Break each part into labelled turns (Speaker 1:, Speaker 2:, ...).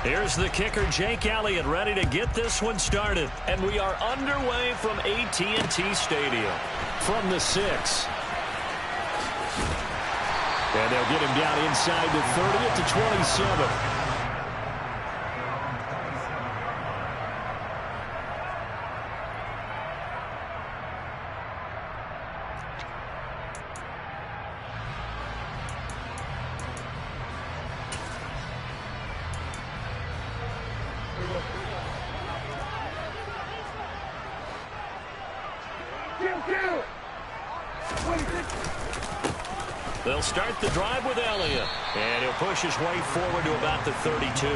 Speaker 1: Here's the kicker, Jake Elliott, ready to get this one started. And we are underway from AT&T Stadium. From the 6. And they'll get him down inside the 30 at the 27. They'll start the drive with Elliott. And he'll push his way forward to about the 32.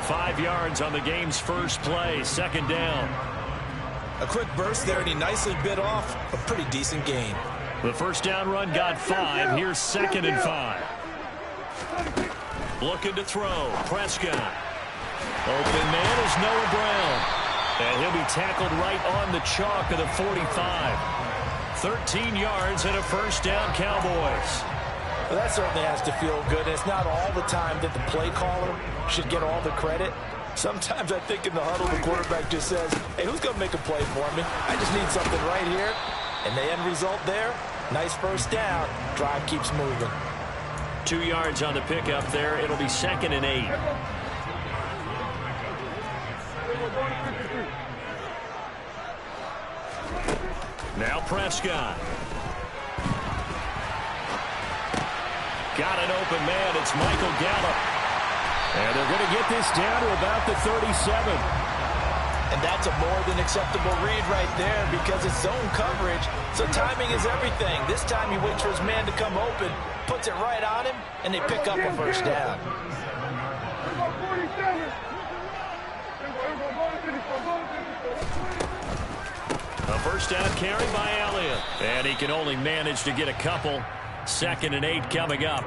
Speaker 1: 5 yards on the game's first play. Second down.
Speaker 2: A quick burst there, and he nicely bit off a pretty decent gain.
Speaker 1: The first down run got 5. Here's 2nd and 5. Looking to throw. Prescott. Open man is Noah Brown. And he'll be tackled right on the chalk of the 45. 13 yards and a first down, Cowboys.
Speaker 2: Well, that certainly has to feel good. It's not all the time that the play caller should get all the credit. Sometimes I think in the huddle, the quarterback just says, hey, who's going to make a play for me? I just need something right here. And the end result there, nice first down. Drive keeps moving.
Speaker 1: 2 yards on the pickup there. It'll be 2nd and 8. Now Prescott. Got an open man. It's Michael Gallup. And they're going to get this down to about the 37.
Speaker 2: And that's a more than acceptable read right there because it's zone coverage. So timing is everything. This time he waits for his man to come open, puts it right on him, and they pick up a first down.
Speaker 1: A first down carry by Elliott. And he can only manage to get a couple. 2nd and 8 coming up.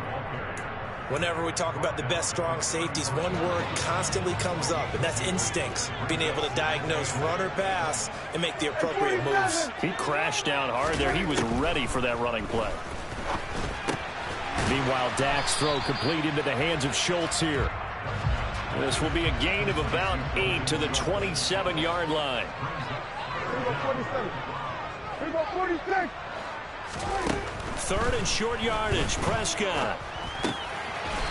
Speaker 2: Whenever we talk about the best strong safeties, one word constantly comes up, and that's instincts. Being able to diagnose run or pass and make the appropriate moves.
Speaker 1: He crashed down hard there. He was ready for that running play. Meanwhile, Dak's throw complete into the hands of Schultz here. This will be a gain of about 8 to the 27-yard line. 3rd and short yardage. Prescott.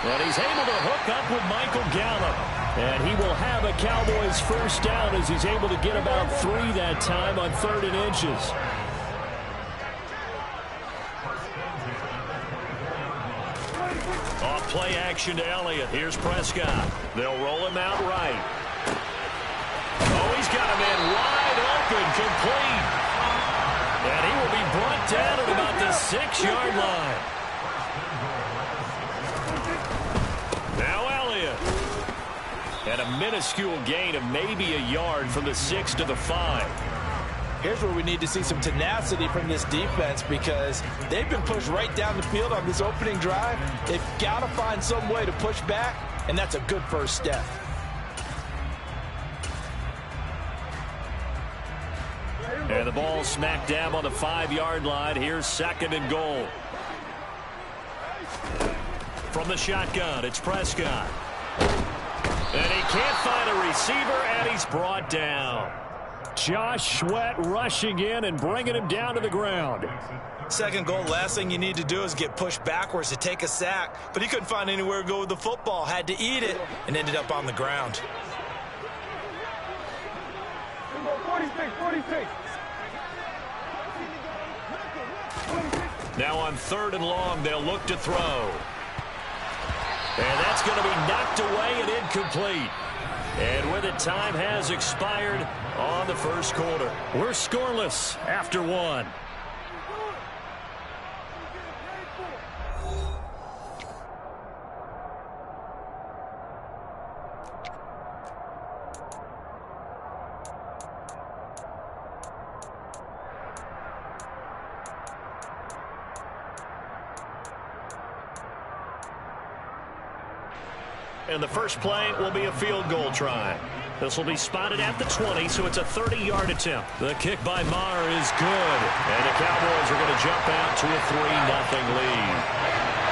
Speaker 1: And he's able to hook up with Michael Gallup. And he will have a Cowboys first down as he's able to get about 3 that time on 3rd and inches. Off play action to Elliott. Here's Prescott. They'll roll him out right. Oh, he's got a man wide open, complete. And he will be brought down at about the 6-yard line. Now Elliott. And a minuscule gain of maybe a yard from the 6 to the 5.
Speaker 2: Here's where we need to see some tenacity from this defense because they've been pushed right down the field on this opening drive. They've got to find some way to push back, and that's a good first step.
Speaker 1: And the ball smack dab on the 5-yard line. Here's 2nd and goal. From the shotgun, it's Prescott. And he can't find a receiver, and he's brought down. Josh Sweat rushing in and bringing him down to the ground.
Speaker 2: 2nd goal, last thing you need to do is get pushed backwards to take a sack. But he couldn't find anywhere to go with the football, had to eat it, and ended up on the ground.
Speaker 3: 46.
Speaker 1: Now on 3rd and long, they'll look to throw. And that's going to be knocked away and incomplete. And with it, time has expired on the first quarter. We're scoreless after 1. And the first play will be a field goal try. This will be spotted at the 20, so it's a 30-yard attempt. The kick by Maher is good. And the Cowboys are going to jump out to a 3-0 lead.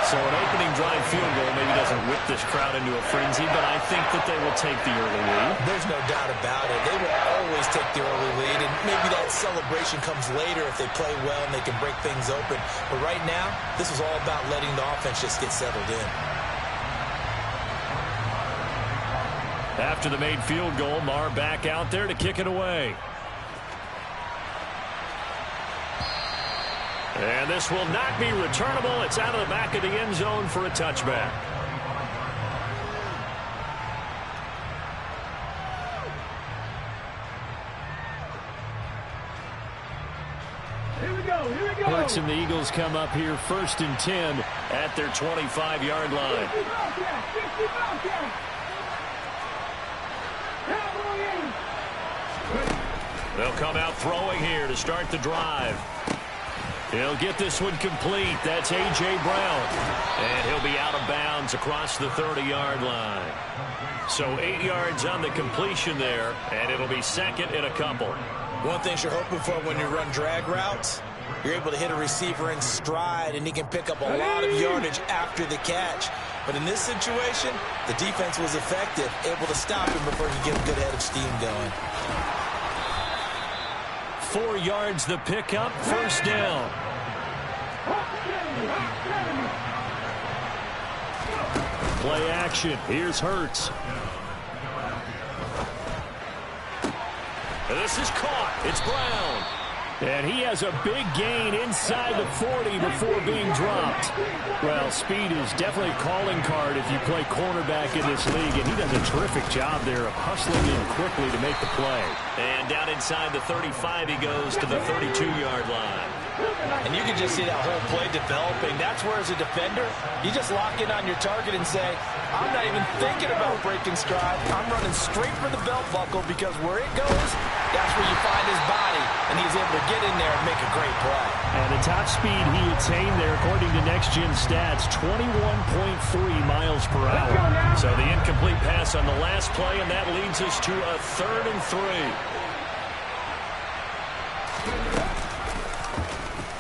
Speaker 1: So an opening drive field goal maybe doesn't whip this crowd into a frenzy, but I think that they will take the early lead.
Speaker 2: There's no doubt about it. They will always take the early lead, and maybe that celebration comes later if they play well and they can break things open. But right now, this is all about letting the offense just get settled in.
Speaker 1: After the made field goal, Maher back out there to kick it away. And this will not be returnable. It's out of the back of the end zone for a touchback.
Speaker 3: Here we go.
Speaker 1: Hurts and the Eagles come up here 1st and 10 at their 25-yard line. They'll come out throwing here to start the drive. He'll get this one complete. That's A.J. Brown. And he'll be out of bounds across the 30-yard line. So 8 yards on the completion there, and it'll be 2nd and a couple.
Speaker 2: One thing you're hoping for when you run drag routes, you're able to hit a receiver in stride, and he can pick up a lot of yardage after the catch. But in this situation, the defense was effective, able to stop him before he get a good head of steam going.
Speaker 1: 4 yards the pickup, 1st down. Play action. Here's Hurts. This is caught. It's Brown. And he has a big gain inside the 40 before being dropped. Well, speed is definitely a calling card if you play cornerback in this league, and he does a terrific job there of hustling in quickly to make the play. And down inside the 35, he goes to the 32-yard line.
Speaker 2: And you can just see that whole play developing. That's where, as a defender, you just lock in on your target and say, I'm not even thinking about breaking stride. I'm running straight for the belt buckle, because where it goes, that's where you find his body. And he's able to get in there and make a great play.
Speaker 1: And the top speed he attained there, according to Next Gen Stats, 21.3 miles per hour. So the incomplete pass on the last play, and that leads us to a 3rd and 3.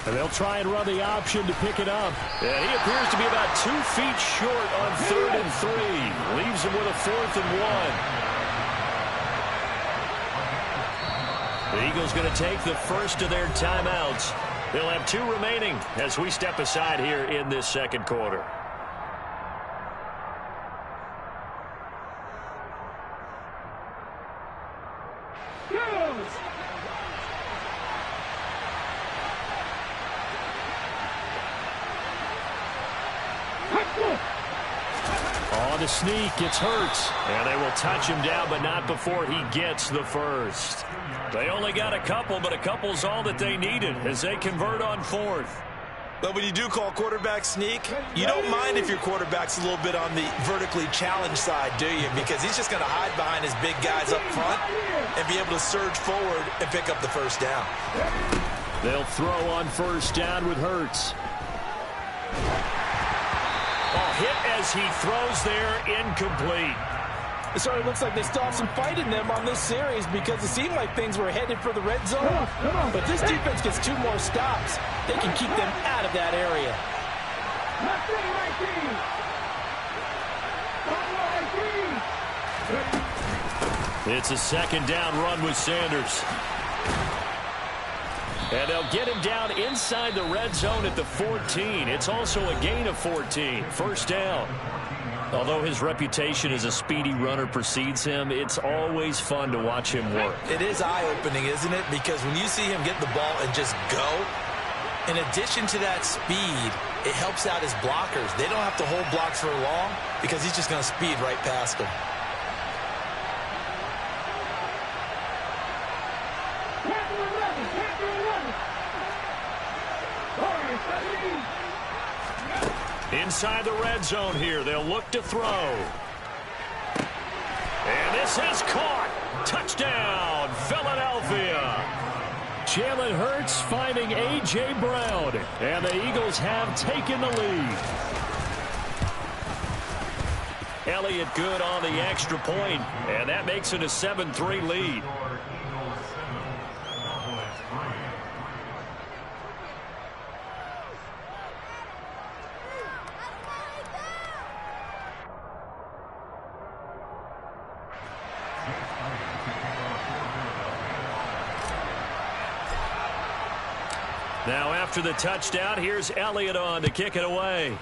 Speaker 1: And they'll try and run the option to pick it up. And he appears to be about 2 feet short on 3rd and 3. Leaves him with a 4th and 1. The Eagles going to take the first of their timeouts. They'll have 2 remaining as we step aside here in this 2nd quarter. On the sneak, it's Hurts. And they will touch him down, but not before he gets the first. They only got a couple, but a couple's all that they needed as they convert on 4th.
Speaker 2: But when you do call quarterback sneak, you don't mind if your quarterback's a little bit on the vertically challenged side, do you? Because he's just going to hide behind his big guys up front and be able to surge forward and pick up the first down.
Speaker 1: They'll throw on 1st down with Hurts. Hit as he throws there, incomplete.
Speaker 2: So it looks like they still have some fight in them on this series, because it seemed like things were headed for the red zone. But this defense gets 2 more stops. They can keep them out of that area.
Speaker 1: It's a 2nd down run with Sanders. And they'll get him down inside the red zone at the 14. It's also a gain of 14. 1st down. Although his reputation as a speedy runner precedes him, it's always fun to watch him work.
Speaker 2: It is eye-opening, isn't it? Because when you see him get the ball and just go, in addition to that speed, it helps out his blockers. They don't have to hold blocks for long because he's just going to speed right past them.
Speaker 1: Inside the red zone here, they'll look to throw. And this is caught. Touchdown, Philadelphia. Jalen Hurts finding A.J. Brown, and the Eagles have taken the lead. Elliott good on the extra point, and that makes it a 7-3 lead. Now after the touchdown, here's Elliott on to kick it away.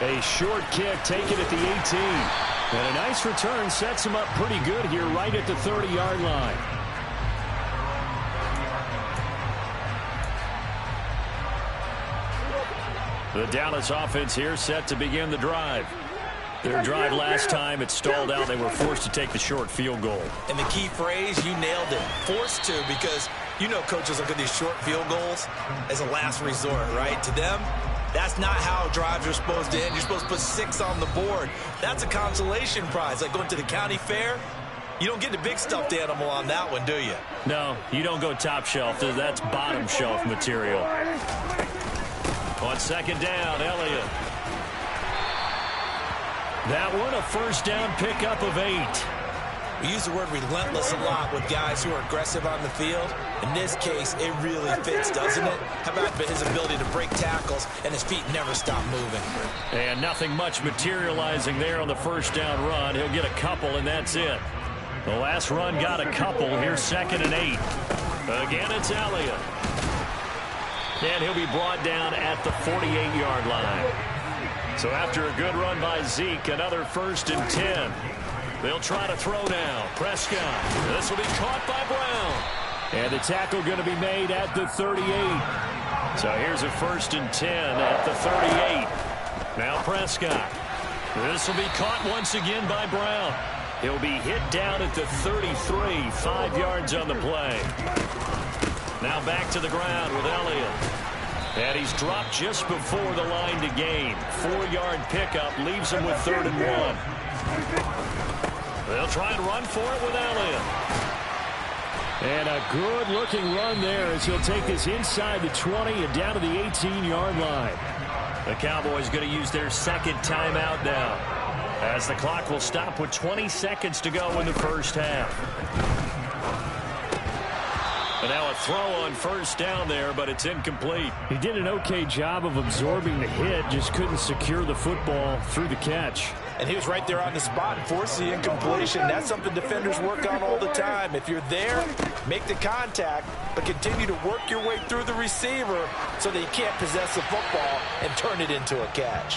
Speaker 1: A short kick taken at the 18. And a nice return sets him up pretty good here right at the 30-yard line. The Dallas offense here set to begin the drive. Their drive last time, it stalled out. They were forced to take the short field goal.
Speaker 2: And the key phrase, you nailed it. Forced to, because you know coaches look at these short field goals as a last resort, right? To them, that's not how drives are supposed to end. You're supposed to put 6 on the board. That's a consolation prize. Like going to the county fair, you don't get the big stuffed animal on that one, do you?
Speaker 1: No, you don't go top shelf. That's bottom shelf material. On second down, Elliott. That one, a first down pickup of 8.
Speaker 2: We use the word relentless a lot with guys who are aggressive on the field. In this case, it really fits, doesn't it? How about his ability to break tackles and his feet never stop moving?
Speaker 1: And nothing much materializing there on the first down run. He'll get a couple, and that's it. The last run got a couple. Here's 2nd and 8. Again, it's Elliott. And he'll be brought down at the 48-yard line. So after a good run by Zeke, another 1st and 10. They'll try to throw now. Prescott. This will be caught by Brown. And the tackle going to be made at the 38. So here's a 1st and 10 at the 38. Now Prescott. This will be caught once again by Brown. He'll be hit down at the 33. 5 yards on the play. Now back to the ground with Elliott. And he's dropped just before the line to gain. 4-yard pickup leaves him with 3rd and 1. They'll try and run for it with Elliott. And a good-looking run there as he'll take this inside the 20 and down to the 18-yard line. The Cowboys going to use their 2nd timeout now, as the clock will stop with 20 seconds to go in the first half. And now a throw on first down there, but it's incomplete. He did an okay job of absorbing the hit, just couldn't secure the football through the catch.
Speaker 2: And he was right there on the spot and forced the incompletion. That's something defenders work on all the time. If you're there, make the contact, but continue to work your way through the receiver so that you can't possess the football and turn it into a catch.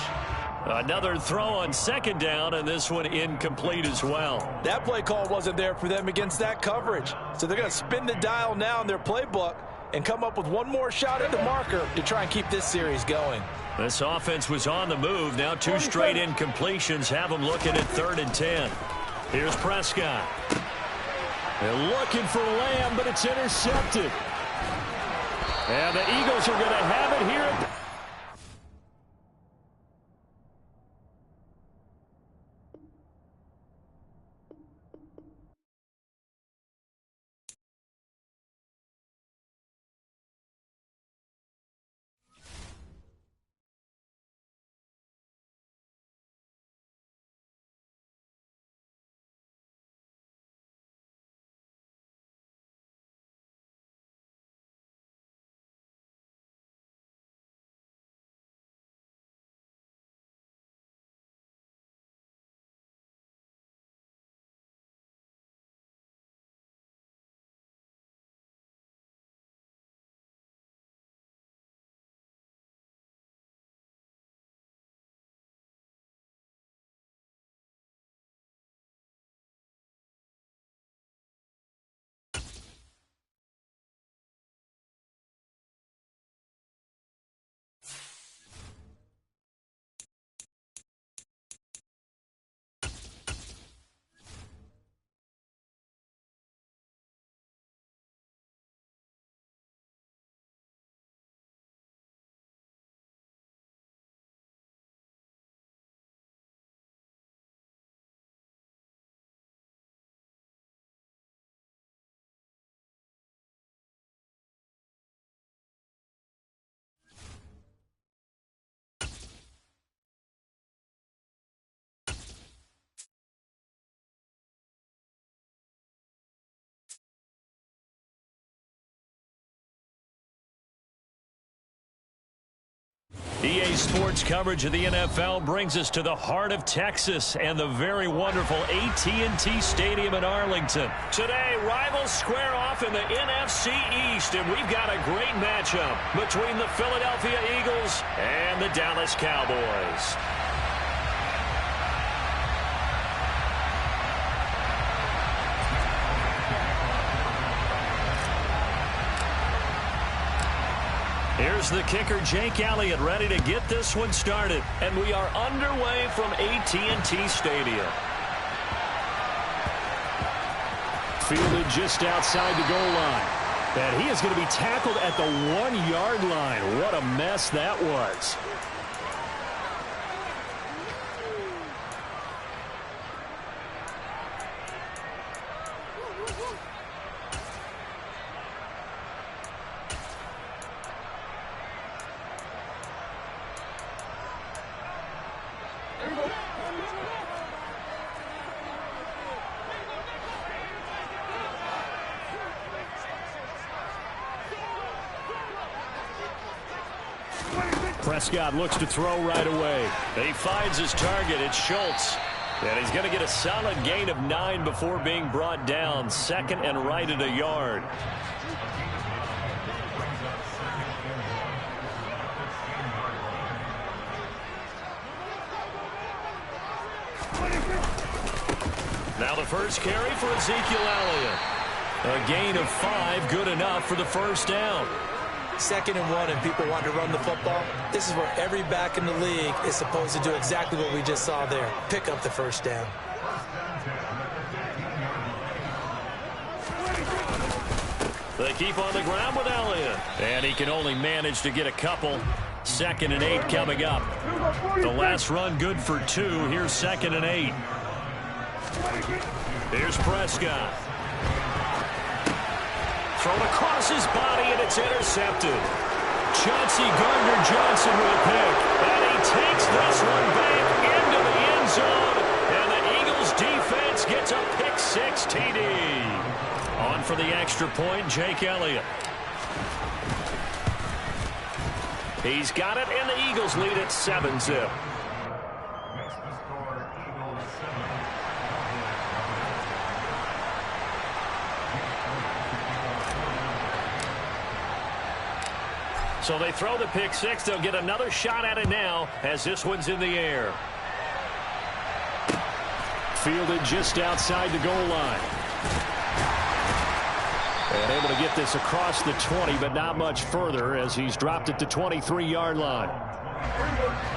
Speaker 1: Another throw on 2nd down, and this one incomplete as well.
Speaker 2: That play call wasn't there for them against that coverage. So they're going to spin the dial now in their playbook and come up with one more shot at the marker to try and keep this series going.
Speaker 1: This offense was on the move. Now 2 straight incompletions have them looking at 3rd and 10. Here's Prescott. They're looking for Lamb, but it's intercepted. And the Eagles are going to have it here. EA Sports coverage of the NFL brings us to the heart of Texas and the very wonderful AT&T Stadium in Arlington. Today, rivals square off in the NFC East, and we've got a great matchup between the Philadelphia Eagles and the Dallas Cowboys. Here's the kicker, Jake Elliott, ready to get this one started. And we are underway from AT&T Stadium. Fielded just outside the goal line. And he is going to be tackled at the 1-yard line. What a mess that was. Prescott looks to throw right away. He finds his target. It's Schultz. And he's going to get a solid gain of 9 before being brought down. Second and right at a yard. Now the first carry for Ezekiel Elliott. A gain of 5, good enough for the first down.
Speaker 2: 2nd and 1 and people want to run the football. This is where every back in the league is supposed to do exactly what we just saw there. Pick up the first down.
Speaker 1: They keep on the ground with Elliott. And he can only manage to get a couple. 2nd and 8 coming up. The last run good for 2. Here's 2nd and 8. Here's Prescott. Thrown across his body, and it's intercepted. Chauncey Gardner-Johnson with a pick. And he takes this one back into the end zone. And the Eagles defense gets a pick-6 TD. On for the extra point, Jake Elliott. He's got it, and the Eagles lead at 7-zip. So they throw the pick-6. They'll get another shot at it now as this one's in the air. Fielded just outside the goal line. And able to get this across the 20, but not much further as he's dropped it to 23-yard line.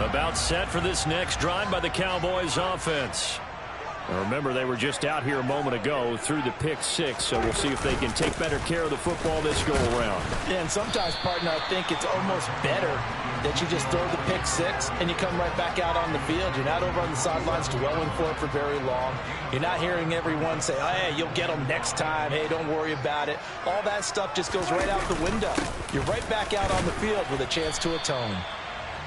Speaker 1: About set for this next drive by the Cowboys offense. Now remember, they were just out here a moment ago through the pick-6, so we'll see if they can take better care of the football this go-around.
Speaker 2: Yeah, and sometimes, partner, I think it's almost better that you just throw the pick-6 and you come right back out on the field. You're not over on the sidelines dwelling for it for very long. You're not hearing everyone say, oh, hey, you'll get them next time. Hey, don't worry about it. All that stuff just goes right out the window. You're right back out on the field with a chance to atone.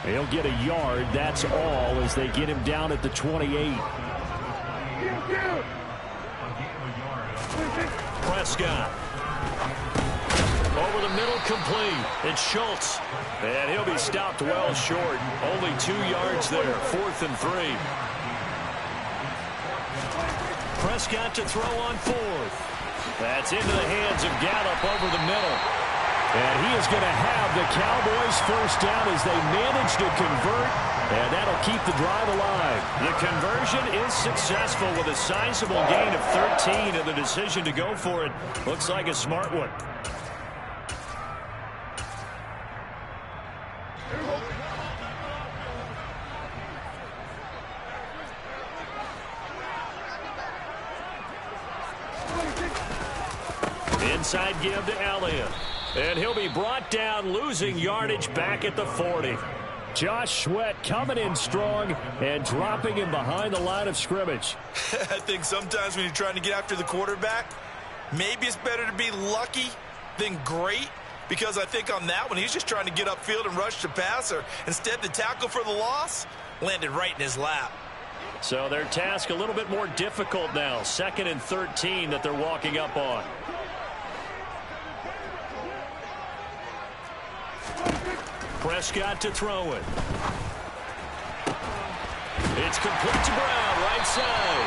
Speaker 1: He'll get a yard, that's all, as they get him down at the 28. Prescott. Over the middle, complete. It's Schultz. And he'll be stopped well short. Only 2 yards there. 4th and 3. Prescott to throw on 4th. That's into the hands of Gallup over the middle. And he is going to have the Cowboys first down as they manage to convert. And that'll keep the drive alive. The conversion is successful with a sizable gain of 13, and the decision to go for it looks like a smart one. Inside give to Elliott. And he'll be brought down, losing yardage back at the 40. Josh Sweat coming in strong and dropping him behind the line of scrimmage.
Speaker 4: I think sometimes when you're trying to get after the quarterback, maybe it's better to be lucky than great, because I think on that one, he's just trying to get upfield and rush the passer. Instead, the tackle for the loss landed right in his lap.
Speaker 1: So their task a little bit more difficult now. 2nd and 13 that they're walking up on. Prescott to throw it. It's complete to Brown, right side.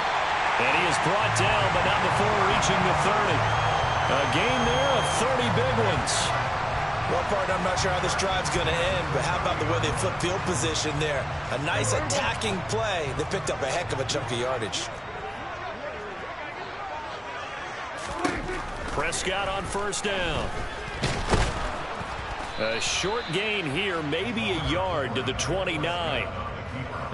Speaker 1: And he is brought down, but not before reaching the 30. A gain there of 30 big ones.
Speaker 2: Well, partner, I'm not sure how this drive's going to end, but how about the way they flip field position there? A nice attacking play. They picked up a heck of a chunk of yardage.
Speaker 1: Prescott on first down. A short gain here, maybe a yard to the 29.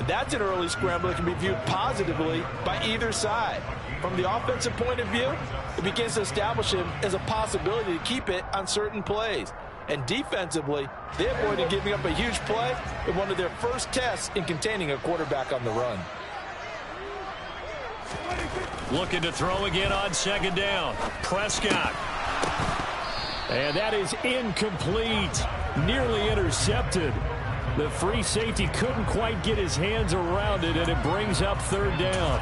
Speaker 2: That's an early scramble that can be viewed positively by either side. From the offensive point of view, it begins to establish him as a possibility to keep it on certain plays. And defensively, they avoided giving up a huge play in one of their first tests in containing a quarterback on the run.
Speaker 1: Looking to throw again on second down. Prescott. And that is incomplete. Nearly intercepted. The free safety couldn't quite get his hands around it, and it brings up third down.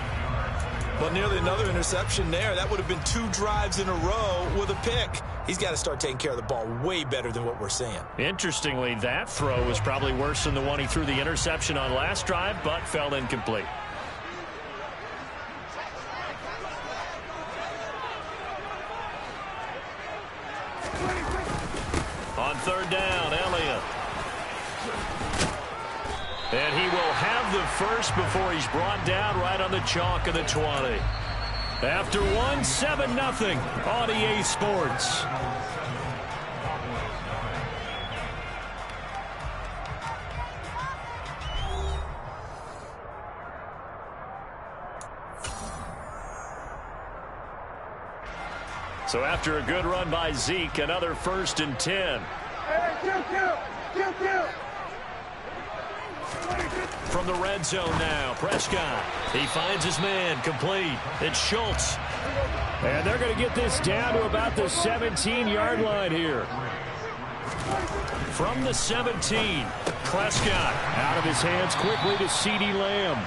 Speaker 2: Well, nearly another interception there. That would have been 2 drives in a row with a pick. He's got to start taking care of the ball way better than what we're seeing.
Speaker 1: Interestingly, that throw was probably worse than the one he threw the interception on last drive, but fell incomplete. On third down, Elliott. And he will have the first before he's brought down right on the chalk of the 20. After one, 7-0 on EA Sports. So after a good run by Zeke, another 1st and 10. From the red zone now, Prescott. He finds his man, complete. It's Schultz. And they're going to get this down to about the 17-yard line here. From the 17, Prescott out of his hands quickly to CeeDee Lamb.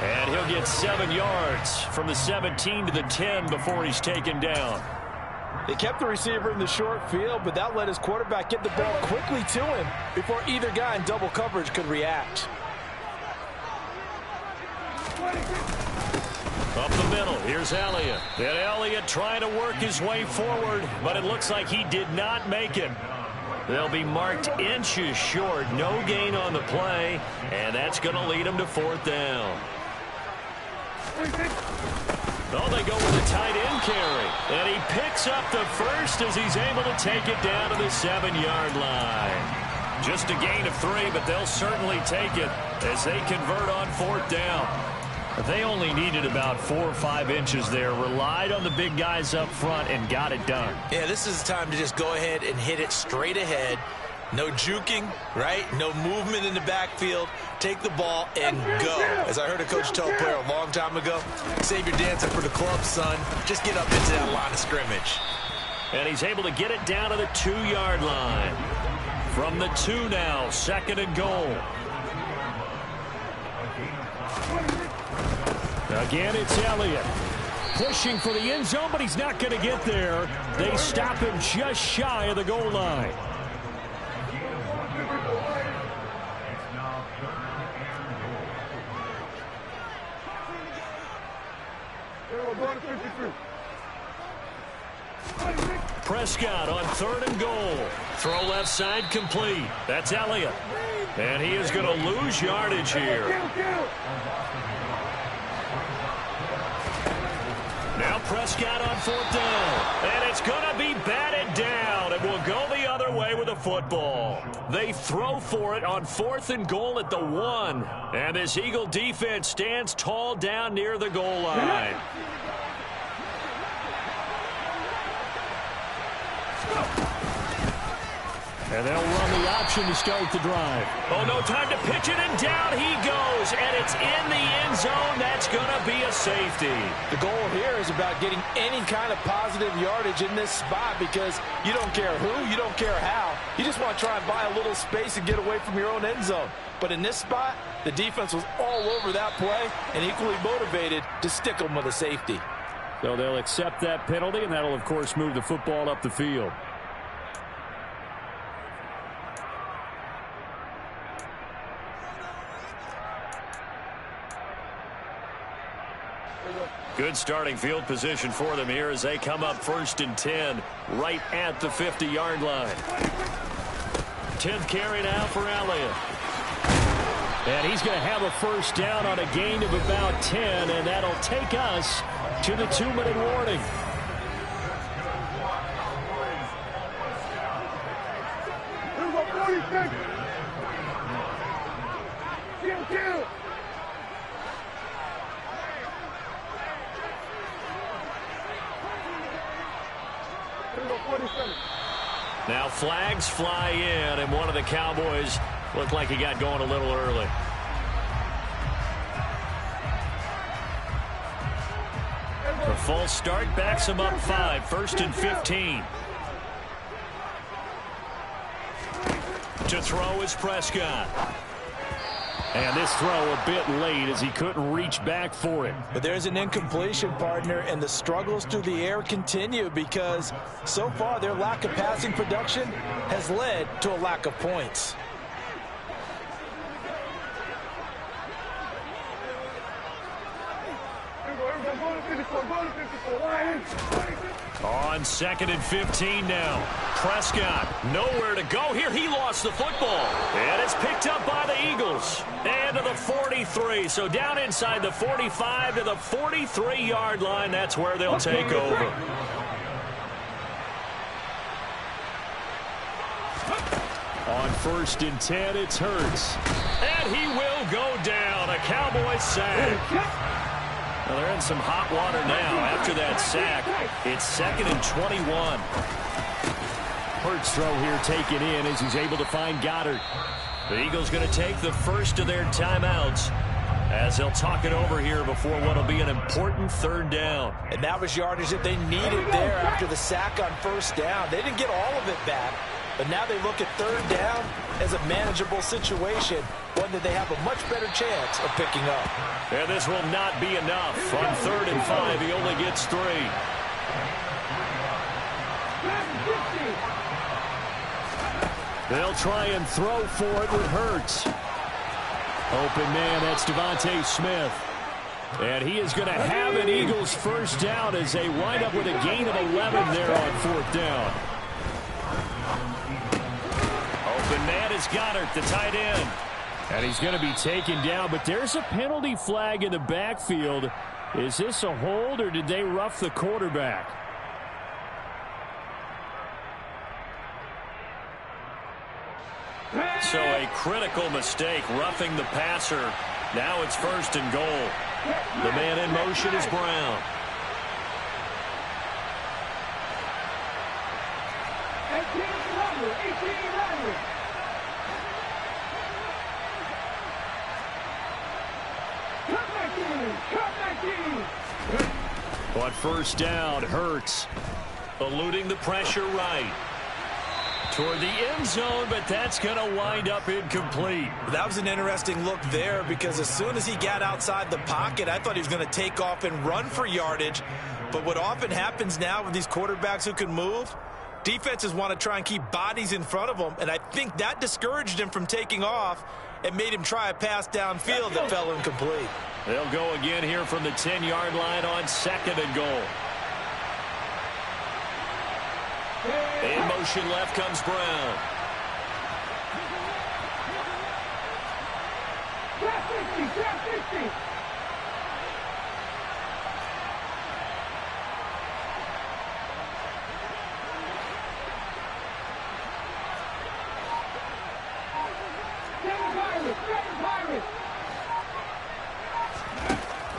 Speaker 1: And he'll get 7 yards from the 17 to the 10 before he's taken down.
Speaker 2: They kept the receiver in the short field, but that let his quarterback get the ball quickly to him before either guy in double coverage could react.
Speaker 1: Up the middle, here's Elliott. And Elliott trying to work his way forward, but it looks like he did not make it. They'll be marked inches short, no gain on the play, and that's going to lead him to 4th down. Oh, they go with a tight end carry. And he picks up the first as he's able to take it down to the 7-yard line. Just a gain of 3, but they'll certainly take it as they convert on 4th down. They only needed about 4 or 5 inches there, relied on the big guys up front, and got it done.
Speaker 2: Yeah, this is the time to just go ahead and hit it straight ahead. No juking, right? No movement in the backfield. Take the ball and go. As I heard a coach tell a player a long time ago, save your dancing for the club, son. Just get up into that line of scrimmage.
Speaker 1: And he's able to get it down to the 2-yard line. From the 2 now, 2nd and goal. Again, it's Elliott. Pushing for the end zone, but he's not going to get there. They stop him just shy of the goal line. Prescott on 3rd and goal. Throw left side complete. That's Elliott. And he is going to lose yardage here. Now Prescott on 4th down. And it's going to be batted down. It will go the other way with the football. They throw for it on 4th and goal at the 1. And this Eagle defense stands tall down near the goal line. And they'll run the option to start the drive. Oh, no time to pitch it, and down he goes. And it's in the end zone. That's going to be a safety.
Speaker 2: The goal here is about getting any kind of positive yardage in this spot because you don't care who, you don't care how. You just want to try and buy a little space and get away from your own end zone. But in this spot, the defense was all over that play and equally motivated to stick them with a safety.
Speaker 1: So they'll accept that penalty, and that'll, of course, move the football up the field. Good starting field position for them here as they come up 1st and 10 right at the 50-yard line. 10th carry now for Elliott. And he's going to have a first down on a gain of about 10, and that'll take us to the 2-minute warning. Now flags fly in, and one of the Cowboys looked like he got going a little early. The false start backs him up 5, 1st and 15. To throw is Prescott. And this throw a bit late as he couldn't reach back for it.
Speaker 2: But there's an incompletion, partner, and the struggles through the air continue because so far their lack of passing production has led to a lack of points.
Speaker 1: On 2nd and 15 now. Prescott nowhere to go here. He lost the football. And it's picked up by the Eagles. And to the 43. So down inside the 45 to the 43-yard line. That's where they'll take over. On 1st and 10, it's Hurts. And he will go down. A Cowboys sack. Well, they're in some hot water now after that sack. It's 2nd and 21. Hurts throw here taken in as he's able to find Goddard. The Eagles going to take the first of their timeouts as they'll talk it over here before what will be an important 3rd down.
Speaker 2: And that was yardage that they needed there after the sack on 1st down. They didn't get all of it back, but now they look at 3rd down as a manageable situation, one that they have a much better chance of picking up.
Speaker 1: And this will not be enough. On 3rd and 5, he only gets 3. They'll try and throw for it with Hurts. Open man, that's Devontae Smith. And he is going to have an Eagles first down as they wind up with a gain of 11 there on 4th down. Open man is Goddard, the tight end. And he's going to be taken down, but there's a penalty flag in the backfield. Is this a hold, or did they rough the quarterback? So a critical mistake, roughing the passer. Now it's 1st and goal. The man in motion is Brown. On 1st down, Hurts eluding the pressure right toward the end zone, but that's going to wind up incomplete.
Speaker 2: That was an interesting look there because as soon as he got outside the pocket, I thought he was going to take off and run for yardage. But what often happens now with these quarterbacks who can move, defenses want to try and keep bodies in front of them, and I think that discouraged him from taking off and made him try a pass downfield that fell incomplete.
Speaker 1: They'll go again here from the 10-yard line on 2nd and goal. In motion left comes Brown.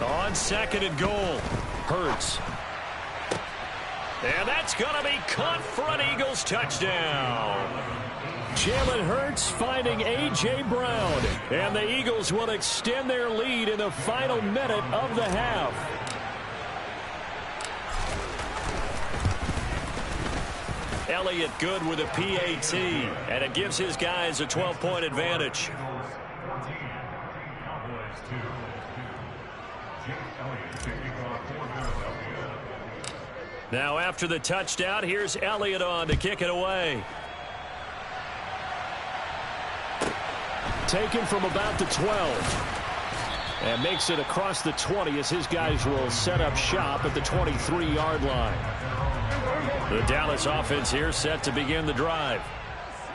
Speaker 1: On 2nd and goal, Hurts. And that's going to be caught for an Eagles touchdown. Jalen Hurts finding A.J. Brown. And the Eagles will extend their lead in the final minute of the half. Elliott good with a PAT. And it gives his guys a 12-point advantage. Now after the touchdown, here's Elliott on to kick it away. Taken from about the 12. And makes it across the 20 as his guys will set up shop at the 23-yard line. The Dallas offense here set to begin the drive.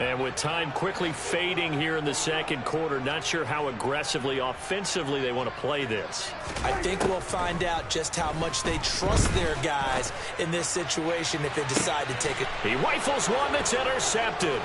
Speaker 1: And with time quickly fading here in the second quarter, not sure how aggressively, offensively they want to play this.
Speaker 2: I think we'll find out just how much they trust their guys in this situation if they decide to take it.
Speaker 1: He rifles one that's intercepted.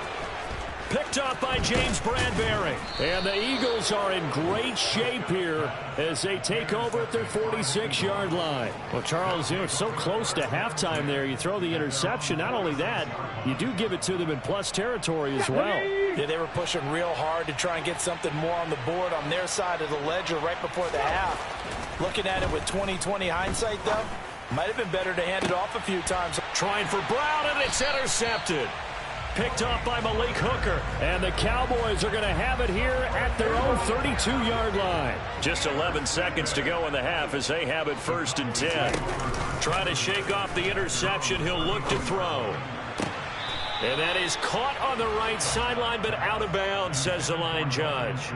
Speaker 1: Picked up by James Bradbury. And the Eagles are in great shape here as they take over at their 46-yard line. Well, Charles, you know, it's so close to halftime there. You throw the interception. Not only that, you do give it to them in plus territory as well.
Speaker 2: Yeah, they were pushing real hard to try and get something more on the board on their side of the ledger right before the half. Looking at it with 20/20 hindsight, though, might have been better to hand it off a few times.
Speaker 1: Trying for Brown, and it's intercepted. Picked up by Malik Hooker. And the Cowboys are going to have it here at their own 32-yard line. Just 11 seconds to go in the half as they have it 1st and 10. Trying to shake off the interception. He'll look to throw. And that is caught on the right sideline, but out of bounds, says the line judge.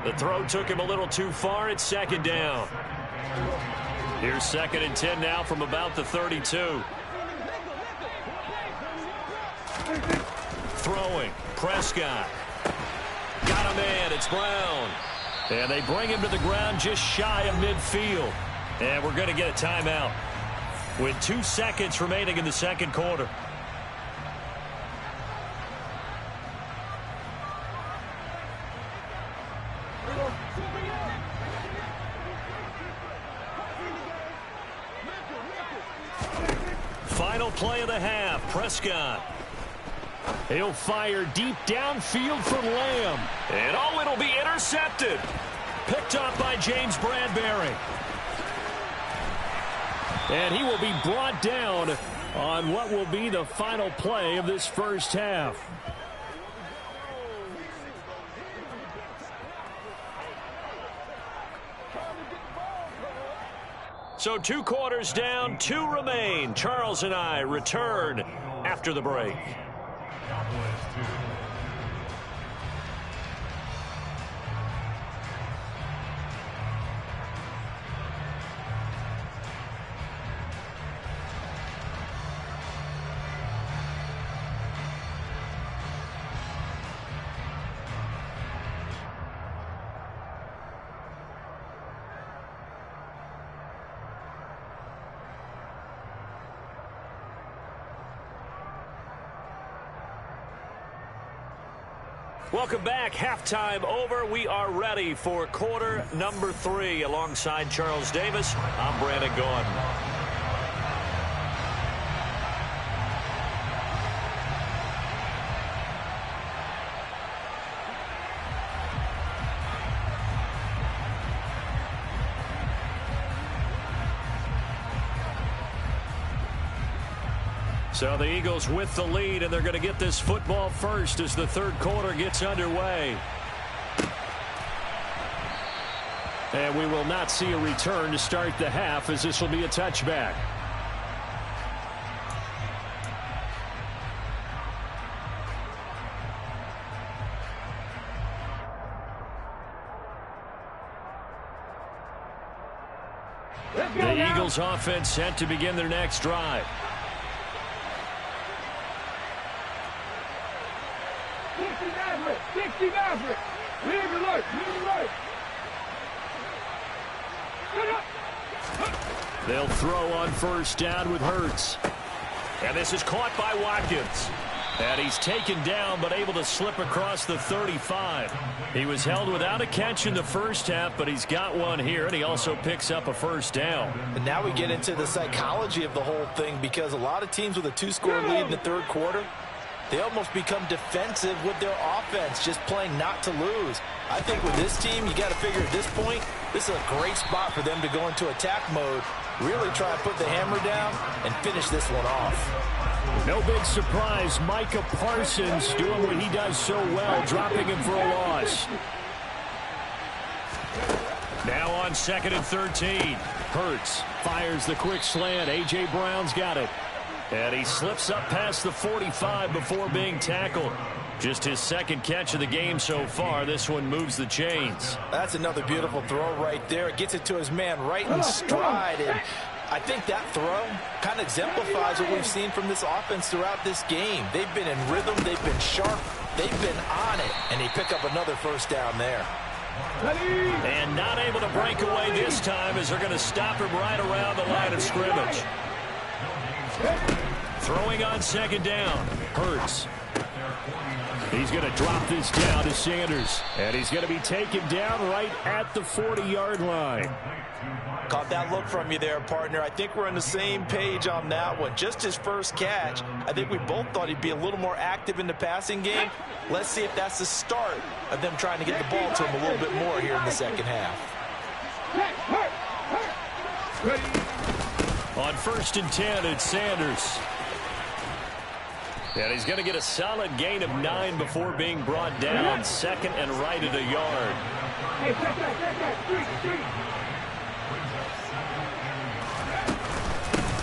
Speaker 1: The throw took him a little too far. It's 2nd down. Here's 2nd and 10 now from about the 32. Throwing. Prescott. Got a man. It's Brown. And they bring him to the ground just shy of midfield. And we're going to get a timeout with 2 seconds remaining in the second quarter. Final play of the half. Prescott. He'll fire deep downfield for Lamb. And oh, it'll be intercepted. Picked up by James Bradbury. And he will be brought down on what will be the final play of this first half. So 2 quarters down, 2 remain. Charles and I return after the break. Welcome back. Halftime over. We are ready for quarter number 3. Alongside Charles Davis, I'm Brandon Gaudin. So the Eagles with the lead, and they're going to get this football first as the third quarter gets underway. And we will not see a return to start the half, as this will be a touchback. The Eagles offense set to begin their next drive. They'll throw on first down with Hurts. And this is caught by Watkins. And he's taken down but able to slip across the 35. He was held without a catch in the first half, but he's got one here, and he also picks up a first down.
Speaker 2: And now we get into the psychology of the whole thing, because a lot of teams with a 2-score lead in the third quarter, they almost become defensive with their offense, just playing not to lose. I think with this team, you got to figure at this point, this is a great spot for them to go into attack mode, really try and put the hammer down and finish this one off.
Speaker 1: No big surprise, Micah Parsons doing what he does so well, dropping him for a loss. Now on 2nd and 13. Hurts fires the quick slant. A.J. Brown's got it. And he slips up past the 45 before being tackled. Just his second catch of the game so far. This one moves the chains.
Speaker 2: That's another beautiful throw right there. Gets it to his man right in stride. And I think that throw kind of exemplifies what we've seen from this offense throughout this game. They've been in rhythm. They've been sharp. They've been on it. And they pick up another first down there.
Speaker 1: And not able to break away this time as they're going to stop him right around the line of scrimmage. Throwing on second down. Hurts. He's going to drop this down to Sanders. And he's going to be taken down right at the 40-yard line.
Speaker 2: Caught that look from you there, partner. I think we're on the same page on that one. Just his first catch. I think we both thought he'd be a little more active in the passing game. Let's see if that's the start of them trying to get the ball to him a little bit more here in the second half.
Speaker 1: On 1st and 10, it's Sanders. And he's going to get a solid gain of 9 before being brought down. Second and right at a yard.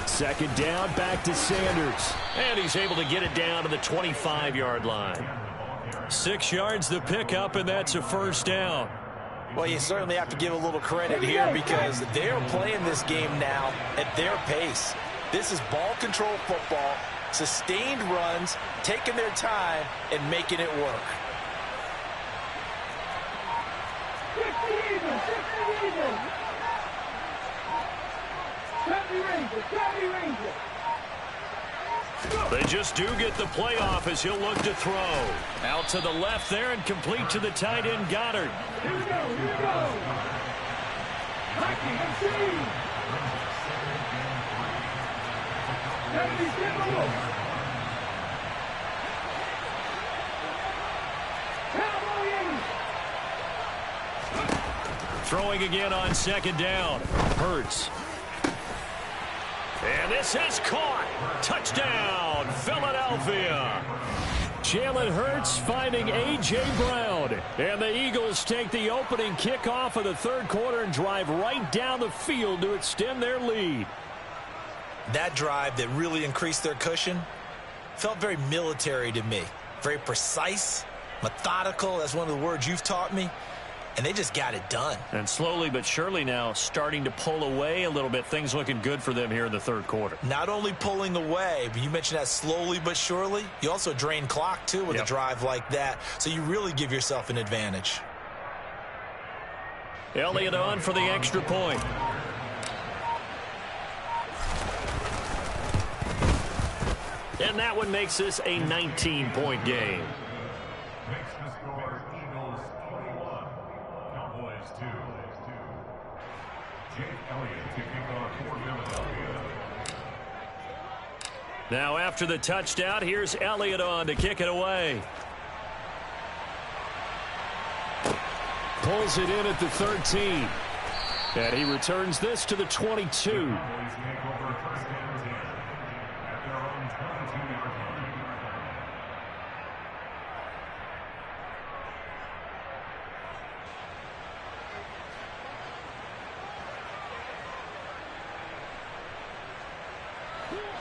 Speaker 1: Second down, back to Sanders. And he's able to get it down to the 25-yard line. 6 yards the pickup, and that's a first down.
Speaker 2: Well, you certainly have to give a little credit here because they're playing this game now at their pace. This is ball control football, sustained runs, taking their time, and making it work.
Speaker 1: They just do get the playoff as he'll look to throw. Out to the left there and complete to the tight end, Goddard.
Speaker 3: Here we go.
Speaker 1: Throwing again on second down. Hurts. And this is caught. Touchdown, Philadelphia. Jalen Hurts finding A.J. Brown. And the Eagles take the opening kickoff of the third quarter and drive right down the field to extend their lead.
Speaker 2: That drive that really increased their cushion felt very military to me. Very precise, methodical. That's one of the words you've taught me. And they just got it done.
Speaker 1: And slowly but surely now starting to pull away a little bit. Things looking good for them here in the third quarter.
Speaker 2: Not only pulling away, but you mentioned that slowly but surely. You also drain clock, too, with a drive like that. So you really give yourself an advantage.
Speaker 1: Elliott on for the extra point. And that one makes this a 19-point game. Now after the touchdown, here's Elliott on to kick it away. Pulls it in at the 13. And he returns this to the 22.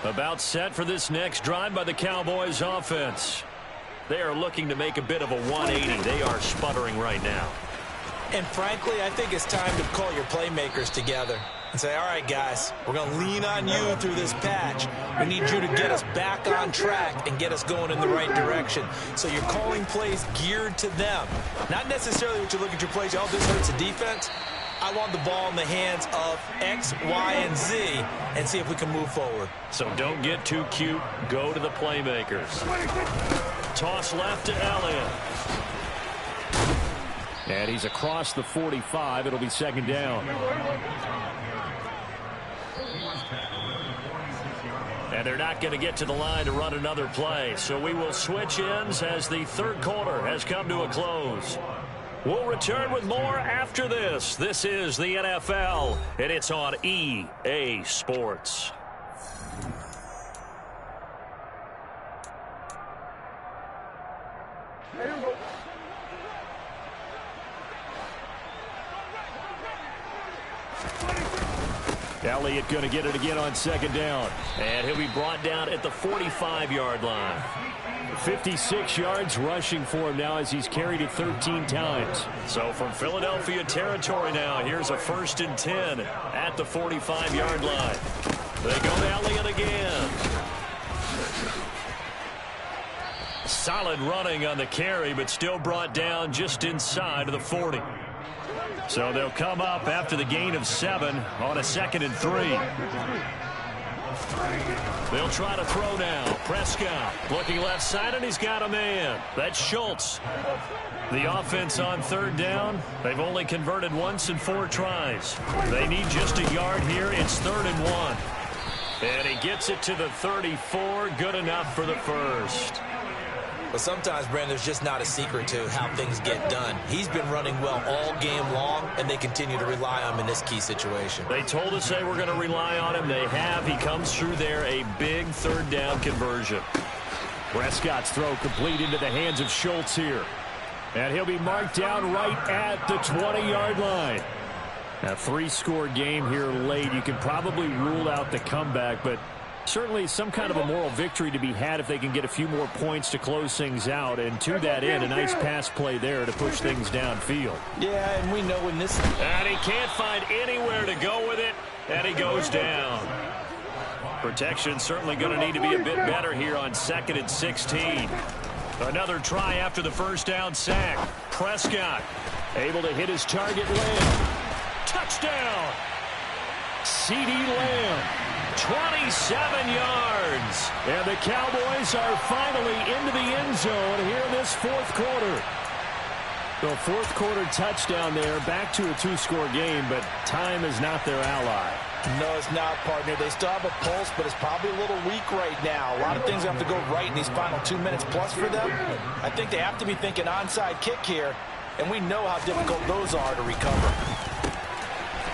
Speaker 1: About set for this next drive by the Cowboys offense. They are looking to make a bit of a 180. They are sputtering right now.
Speaker 2: And frankly, I think it's time to call your playmakers together and say, all right, guys, we're going to lean on you through this patch. We need you to get us back on track and get us going in the right direction. So you're calling plays geared to them. Not necessarily what you look at your plays, oh, this hurts the defense. I want the ball in the hands of X, Y, and Z and see if we can move forward.
Speaker 1: So don't get too cute. Go to the playmakers. Toss left to Elliott. And he's across the 45. It'll be second down. And they're not going to get to the line to run another play. So we will switch ends as the third quarter has come to a close. We'll return with more after this. This is the NFL, and it's on EA Sports. Elliott going to get it again on second down. And he'll be brought down at the 45-yard line. 56 yards rushing for him now as he's carried it 13 times. So from Philadelphia territory now, here's a 1st and 10 at the 45-yard line. They go to Elliott again. Solid running on the carry, but still brought down just inside of the 40. So they'll come up after the gain of 7 on a 2nd and 3. They'll try to throw now. Prescott looking left side, and he's got a man. That's Schultz. The offense on 3rd down. They've only converted once in 4 tries. They need just a yard here. It's 3rd and 1. And he gets it to the 34. Good enough for the first.
Speaker 2: But sometimes, Brandon, there's just not a secret to how things get done. He's been running well all game long, and they continue to rely on him in this key situation.
Speaker 1: They told us they were going to rely on him. They have. He comes through there, a big 3rd down conversion. Prescott's throw complete into the hands of Schultz here. And he'll be marked down right at the 20-yard line. A 3-score game here late. You can probably rule out the comeback, but certainly some kind of a moral victory to be had if they can get a few more points to close things out. And to that end, a nice pass play there to push things downfield.
Speaker 2: Yeah, and we know when this...
Speaker 1: And he can't find anywhere to go with it, and he goes down. Protection certainly going to need to be a bit better here on 2nd and 16. Another try after the 1st down sack. Prescott able to hit his target. Lamb. Touchdown! CeeDee Lamb. 27 yards. And the Cowboys are finally into the end zone here in this 4th quarter. The 4th quarter touchdown there, back to a 2-score game, but time is not their ally.
Speaker 2: No, it's not, partner. They still have a pulse, but it's probably a little weak right now. A lot of things have to go right in these final 2 minutes plus for them. I think they have to be thinking onside kick here, and we know how difficult those are to recover.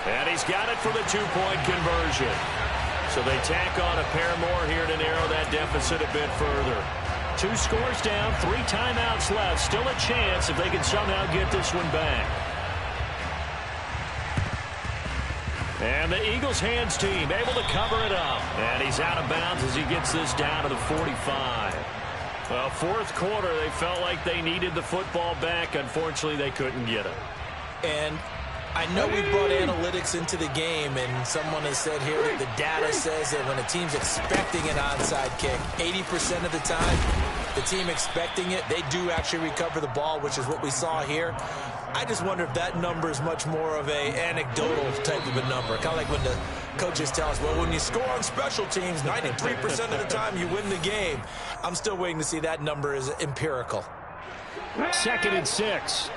Speaker 1: And he's got it for the 2-point conversion. So they tack on a pair more here to narrow that deficit a bit further. 2 scores down, 3 timeouts left. Still a chance if they can somehow get this one back. And the Eagles hands team able to cover it up. And he's out of bounds as he gets this down to the 45. Well, 4th quarter, they felt like they needed the football back. Unfortunately, they couldn't get it.
Speaker 2: And I know we brought analytics into the game, and someone has said here that the data says that when a team's expecting an onside kick, 80% of the time, the team expecting it, they do actually recover the ball, which is what we saw here. I just wonder if that number is much more of a anecdotal type of a number. Kind of like when the coaches tell us, well, when you score on special teams, 93% of the time you win the game. I'm still waiting to see that number is empirical.
Speaker 1: 2nd and 6.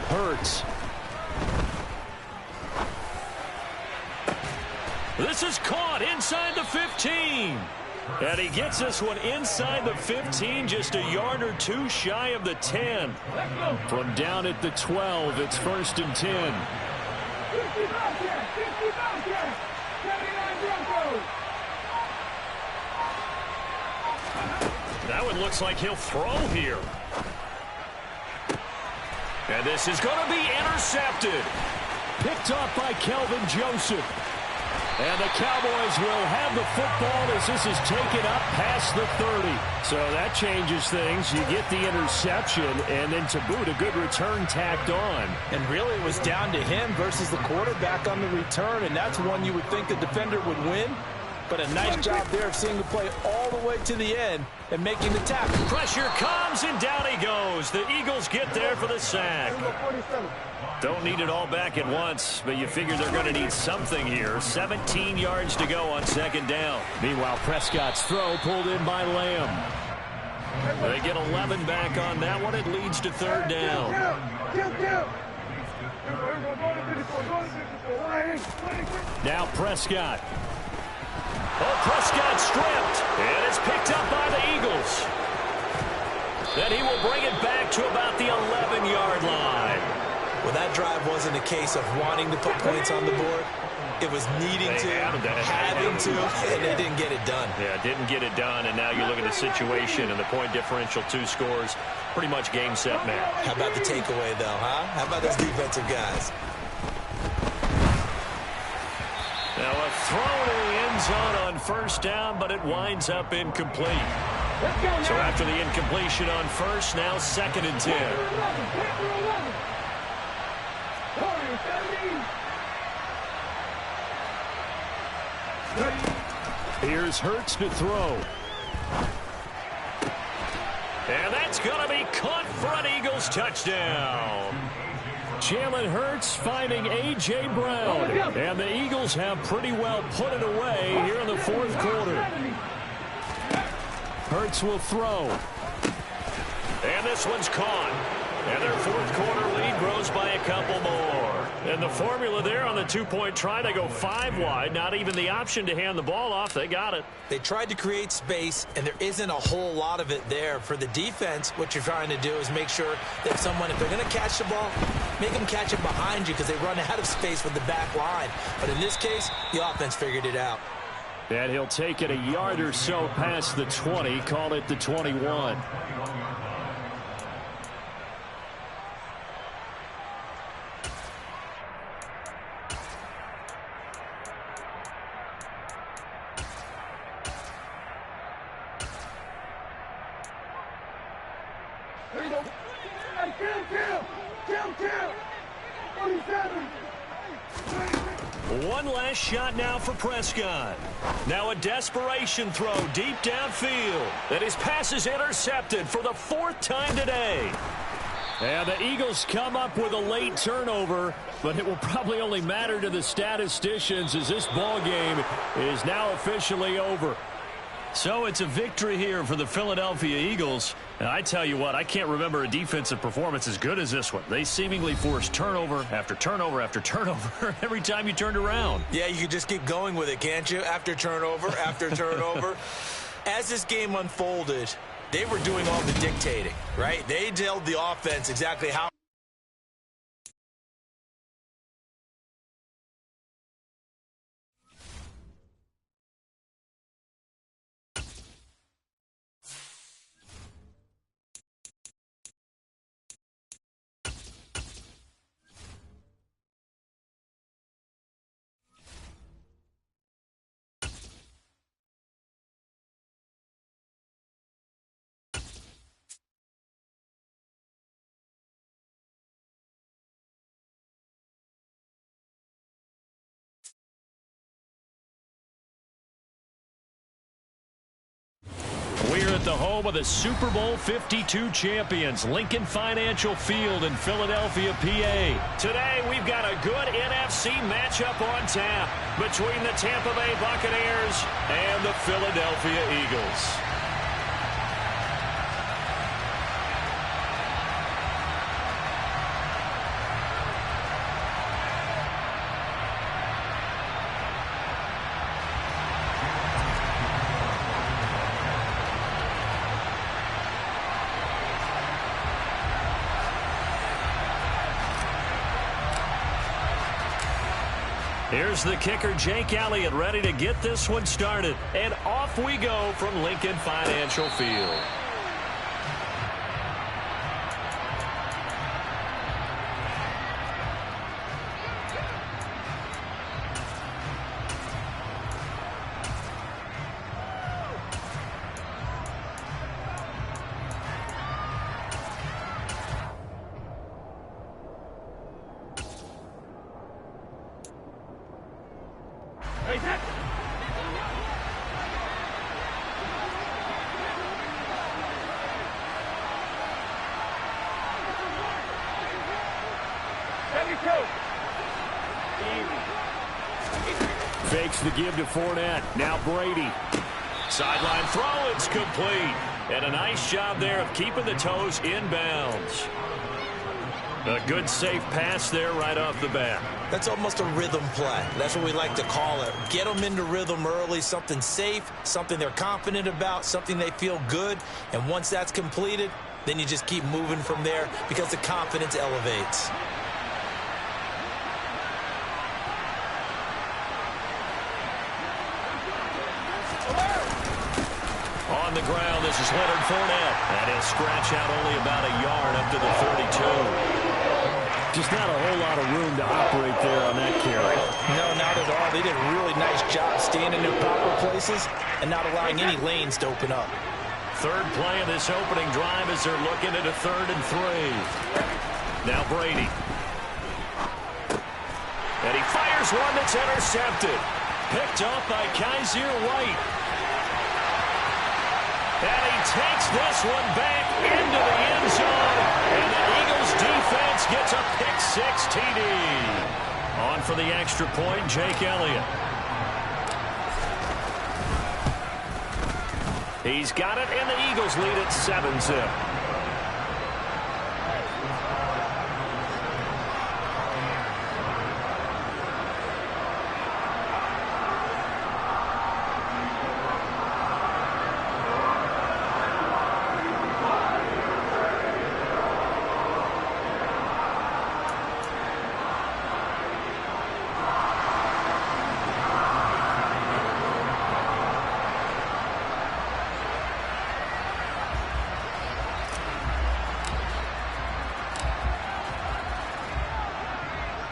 Speaker 1: Hurts. This is caught inside the 15. And he gets this one inside the 15, just a yard or 2 shy of the 10. From down at the 12, it's 1st and 10. That one looks like he'll throw here. And this is going to be intercepted. Picked off by Kelvin Joseph. And the Cowboys will have the football as this is taken up past the 30. So that changes things. You get the interception, and then to boot, a good return tacked on.
Speaker 2: And really it was down to him versus the quarterback on the return, and that's one you would think the defender would win. But a nice job there of seeing the play all the way to the end and making the tackle.
Speaker 1: Pressure comes, and down he goes. The Eagles get there for the sack. Don't need it all back at once, but you figure they're going to need something here. 17 yards to go on 2nd down. Meanwhile, Prescott's throw pulled in by Lamb. They get 11 back on that one. It leads to 3rd down. Now Prescott. Oh, Prescott stripped, and it's picked up by the Eagles. Then he will bring it back to about the 11-yard line.
Speaker 2: Well, that drive wasn't a case of wanting to put points on the board. It was needing to, having to, and they didn't get it done.
Speaker 1: Yeah, didn't get it done, and now you look at the situation and the point differential, 2 scores, pretty much game, set, match.
Speaker 2: How about the takeaway, though, huh? How about those defensive guys?
Speaker 1: Now a throw to the end zone on first down, but it winds up incomplete. So after the incompletion on first, now 2nd and 10. Here's Hurts to throw. And that's going to be caught for an Eagles touchdown. Jalen Hurts finding A.J. Brown. And the Eagles have pretty well put it away here in the 4th quarter. Hurts will throw. And this one's caught. And their 4th quarter lead grows by a couple more. And the formula there on the 2-point try, they go 5 wide. Not even the option to hand the ball off. They got it.
Speaker 2: They tried to create space, and there isn't a whole lot of it there. For the defense, what you're trying to do is make sure that if they're going to catch the ball, make them catch it behind you because they run out of space with the back line. But in this case, the offense figured it out.
Speaker 1: And he'll take it a yard or so past the 20, call it the 21. One last shot now for Prescott. Now a desperation throw deep downfield. And his pass is intercepted for the 4th time today. And the Eagles come up with a late turnover, but it will probably only matter to the statisticians as this ball game is now officially over. So it's a victory here for the Philadelphia Eagles. And I tell you what, I can't remember a defensive performance as good as this one. They seemingly forced turnover after turnover after turnover every time you turned around.
Speaker 2: Yeah, you could just keep going with it, can't you? After turnover, after turnover. As this game unfolded, they were doing all the dictating, right? They told the offense exactly how.
Speaker 1: We're at the home of the Super Bowl 52 champions, Lincoln Financial Field in Philadelphia, PA. Today, we've got a good NFC matchup on tap between the Tampa Bay Buccaneers and the Philadelphia Eagles. Here's the kicker, Jake Elliott, ready to get this one started. And off we go from Lincoln Financial Field. Fakes the give to Fournette. Now Brady. Sideline throw, it's complete. And a nice job there of keeping the toes in bounds. A good, safe pass there right off the bat.
Speaker 2: That's almost a rhythm play. That's what we like to call it. Get them into rhythm early, something safe, something they're confident about, something they feel good. And once that's completed, then you just keep moving from there because the confidence elevates.
Speaker 1: Leonard Fournette. And he'll scratch out only about a yard up to the 32. Just not a whole lot of room to operate there on that carry.
Speaker 2: No, not at all. They did a really nice job staying in their proper places and not allowing any lanes to open up.
Speaker 1: Third play of this opening drive as they're looking at a 3rd and 3. Now Brady. And he fires one that's intercepted. Picked off by Kaiser White. And he takes this one back into the end zone. And the Eagles defense gets a pick-6 TD. On for the extra point, Jake Elliott. He's got it, and the Eagles lead at 7-zip.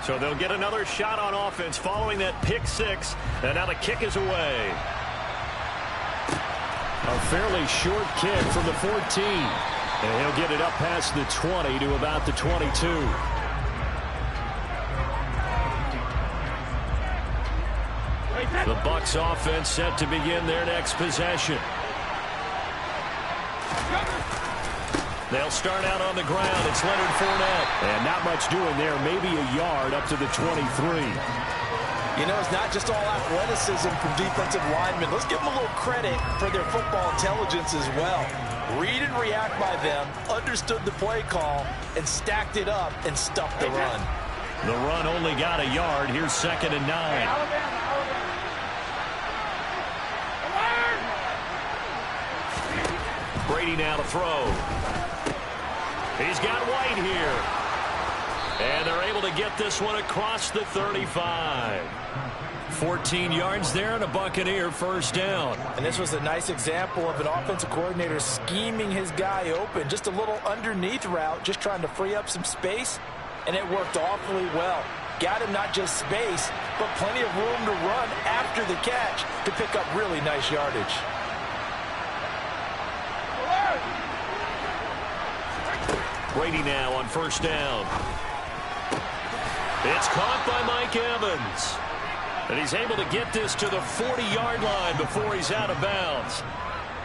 Speaker 1: So they'll get another shot on offense following that pick-6, and now the kick is away. A fairly short kick from the 14, and he'll get it up past the 20 to about the 22. The Bucs offense set to begin their next possession. They'll start out on the ground. It's Leonard Fournette. And not much doing there. Maybe a yard up to the 23.
Speaker 2: You know, it's not just all athleticism from defensive linemen. Let's give them a little credit for their football intelligence as well. Read and react by them, understood the play call, and stacked it up and stuffed the run.
Speaker 1: The run only got a yard. Here's 2nd and 9. Brady now to throw. He's got White here. And they're able to get this one across the 35. 14 yards there and a Buccaneer first down.
Speaker 2: And this was a nice example of an offensive coordinator scheming his guy open. Just a little underneath route, just trying to free up some space. And it worked awfully well. Got him not just space, but plenty of room to run after the catch to pick up really nice yardage.
Speaker 1: Brady now on first down. It's caught by Mike Evans. And he's able to get this to the 40-yard line before he's out of bounds.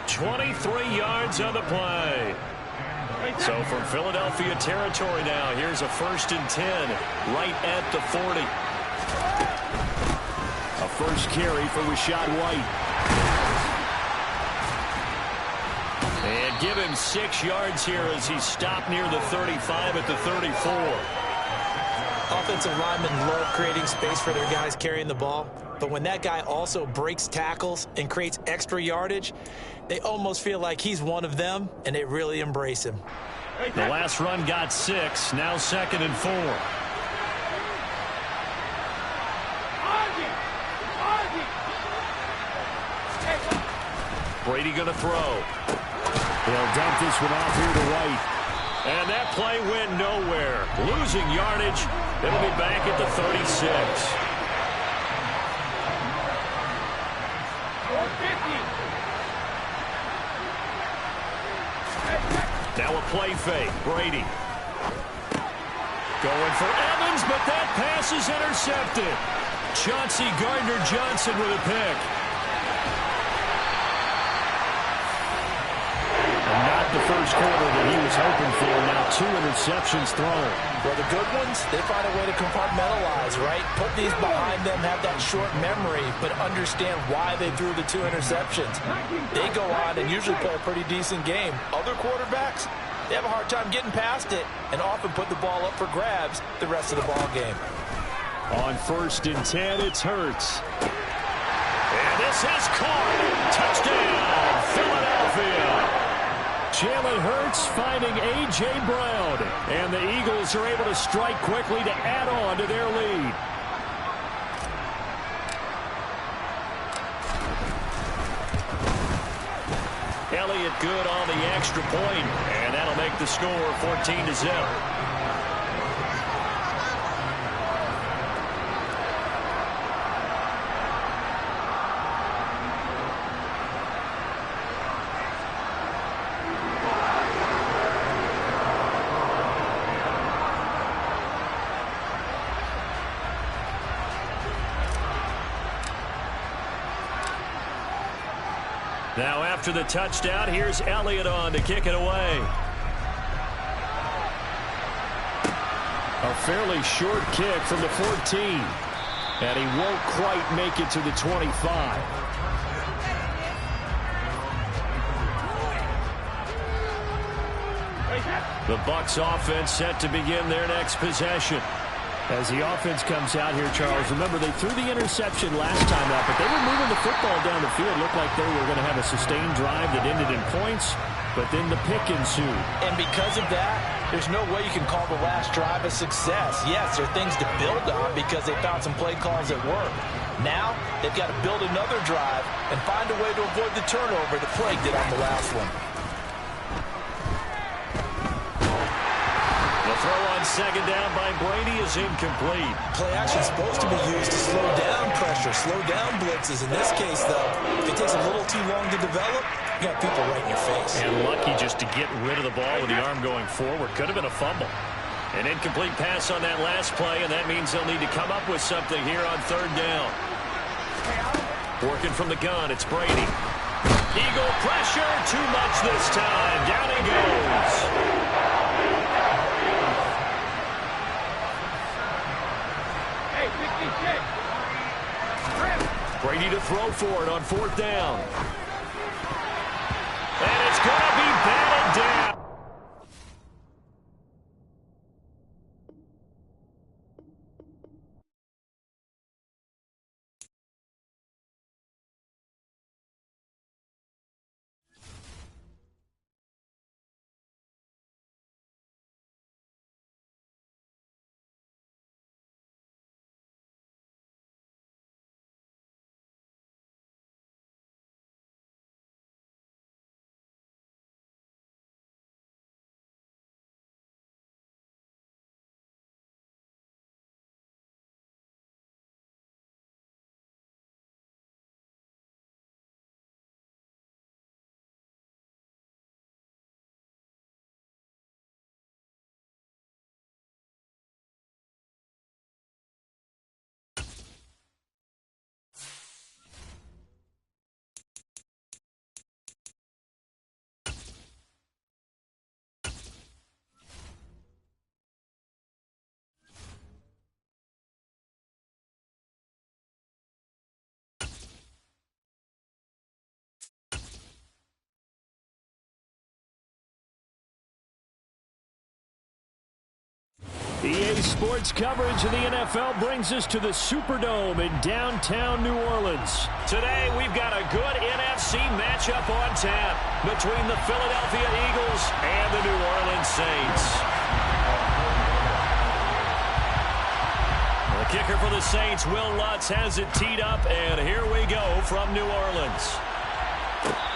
Speaker 1: 23 yards on the play. So from Philadelphia territory now, here's a 1st and 10 right at the 40. A first carry for Rachaad White. And give him 6 yards here as he's stopped near the 35 at the 34.
Speaker 2: Offensive linemen love creating space for their guys carrying the ball. But when that guy also breaks tackles and creates extra yardage, they almost feel like he's one of them, and they really embrace him.
Speaker 1: The last run got 6. Now 2nd and 4. Brady going to throw. He'll dump this one off here to White. And that play went nowhere. Losing yardage. It'll be back at the 36. Now a play fake. Brady. Going for Evans, but that pass is intercepted. Chauncey Gardner-Johnson with a pick. Not the first quarter that he was hoping for. Now 2 interceptions thrown.
Speaker 2: Well, the good ones, they find a way to compartmentalize, right? Put these behind them, have that short memory, but understand why they threw the 2 interceptions. They go on and usually play a pretty decent game. Other quarterbacks, they have a hard time getting past it and often put the ball up for grabs the rest of the ball game.
Speaker 1: On 1st and 10, it's Hurts. And this is caught. Touchdown, Philadelphia. Jalen Hurts finding A.J. Brown. And the Eagles are able to strike quickly to add on to their lead. Elliott good on the extra point, and that'll make the score 14-0. Now after the touchdown, here's Elliott on to kick it away. A fairly short kick from the 14. And he won't quite make it to the 25. The Bucs offense set to begin their next possession. As the offense comes out here, Charles, remember they threw the interception last time out, but they were moving the football down the field. Looked like they were going to have a sustained drive that ended in points, but then the pick ensued.
Speaker 2: And because of that, there's no way you can call the last drive a success. Yes, there are things to build on because they found some play calls that work. Now, they've got to build another drive and find a way to avoid the turnover that plagued it on the last one.
Speaker 1: Throw on second down by Brady is incomplete.
Speaker 2: Play action is supposed to be used to slow down pressure, slow down blitzes. In this case, though, if it takes a little too long to develop, you got people right in your face.
Speaker 1: And lucky just to get rid of the ball with the arm going forward. Could have been a fumble. An incomplete pass on that last play, and that means they'll need to come up with something here on third down. Working from the gun, it's Brady. Eagle pressure, too much this time. Down he goes. Brady to throw for it on fourth down. And it's going to be batted down. EA Sports coverage of the NFL brings us to the Superdome in downtown New Orleans. Today, we've got a good NFC matchup on tap between the Philadelphia Eagles and the New Orleans Saints. The kicker for the Saints, Will Lutz, has it teed up, and here we go from New Orleans.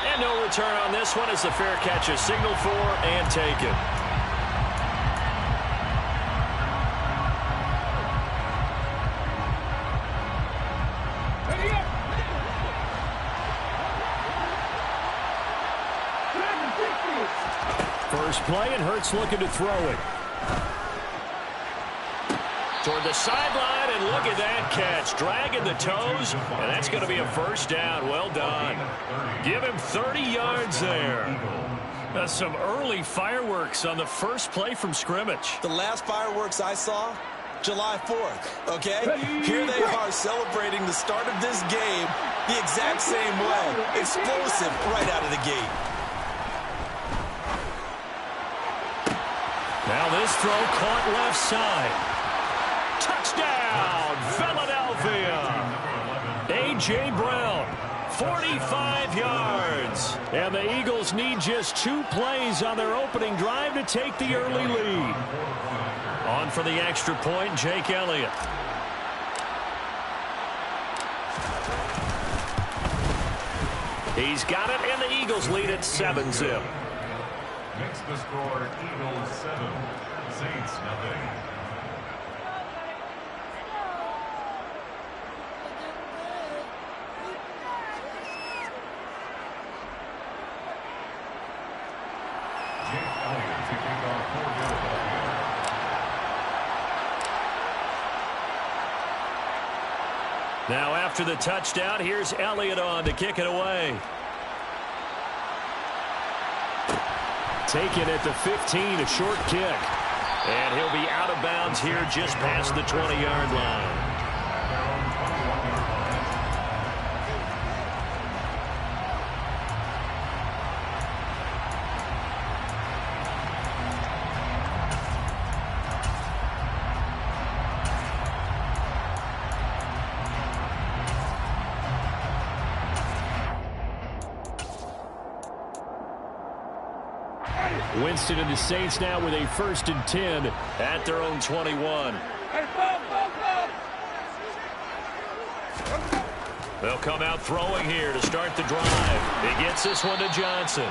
Speaker 1: And no return on this one as the fair catch is signaled for and taken. First play, and Hurts looking to throw it. Toward the sideline, and look at that catch. Dragging the toes, and that's going to be a first down. Well done. Give him 30 yards there. That's some early fireworks on the first play from scrimmage.
Speaker 2: The last fireworks I saw, July 4th, okay? Here they are celebrating the start of this game the exact same way. Explosive right out of the gate.
Speaker 1: Now this throw caught left side. Touchdown, Philadelphia. A.J. Brown, 45 yards. And the Eagles need just 2 plays on their opening drive to take the early lead. On for the extra point, Jake Elliott. He's got it, and the Eagles lead at 7-zip.
Speaker 3: Makes the score Eagles 7, Saints nothing. Jake Elliott to kick off for Philadelphia.
Speaker 1: Now after the touchdown, here's Elliott on to kick it away. Taken at the 15, a short kick. And he'll be out of bounds here just past the 20-yard line. Winston and the Saints now with a 1st and 10 at their own 21. They'll come out throwing here to start the drive. He gets this one to Johnson.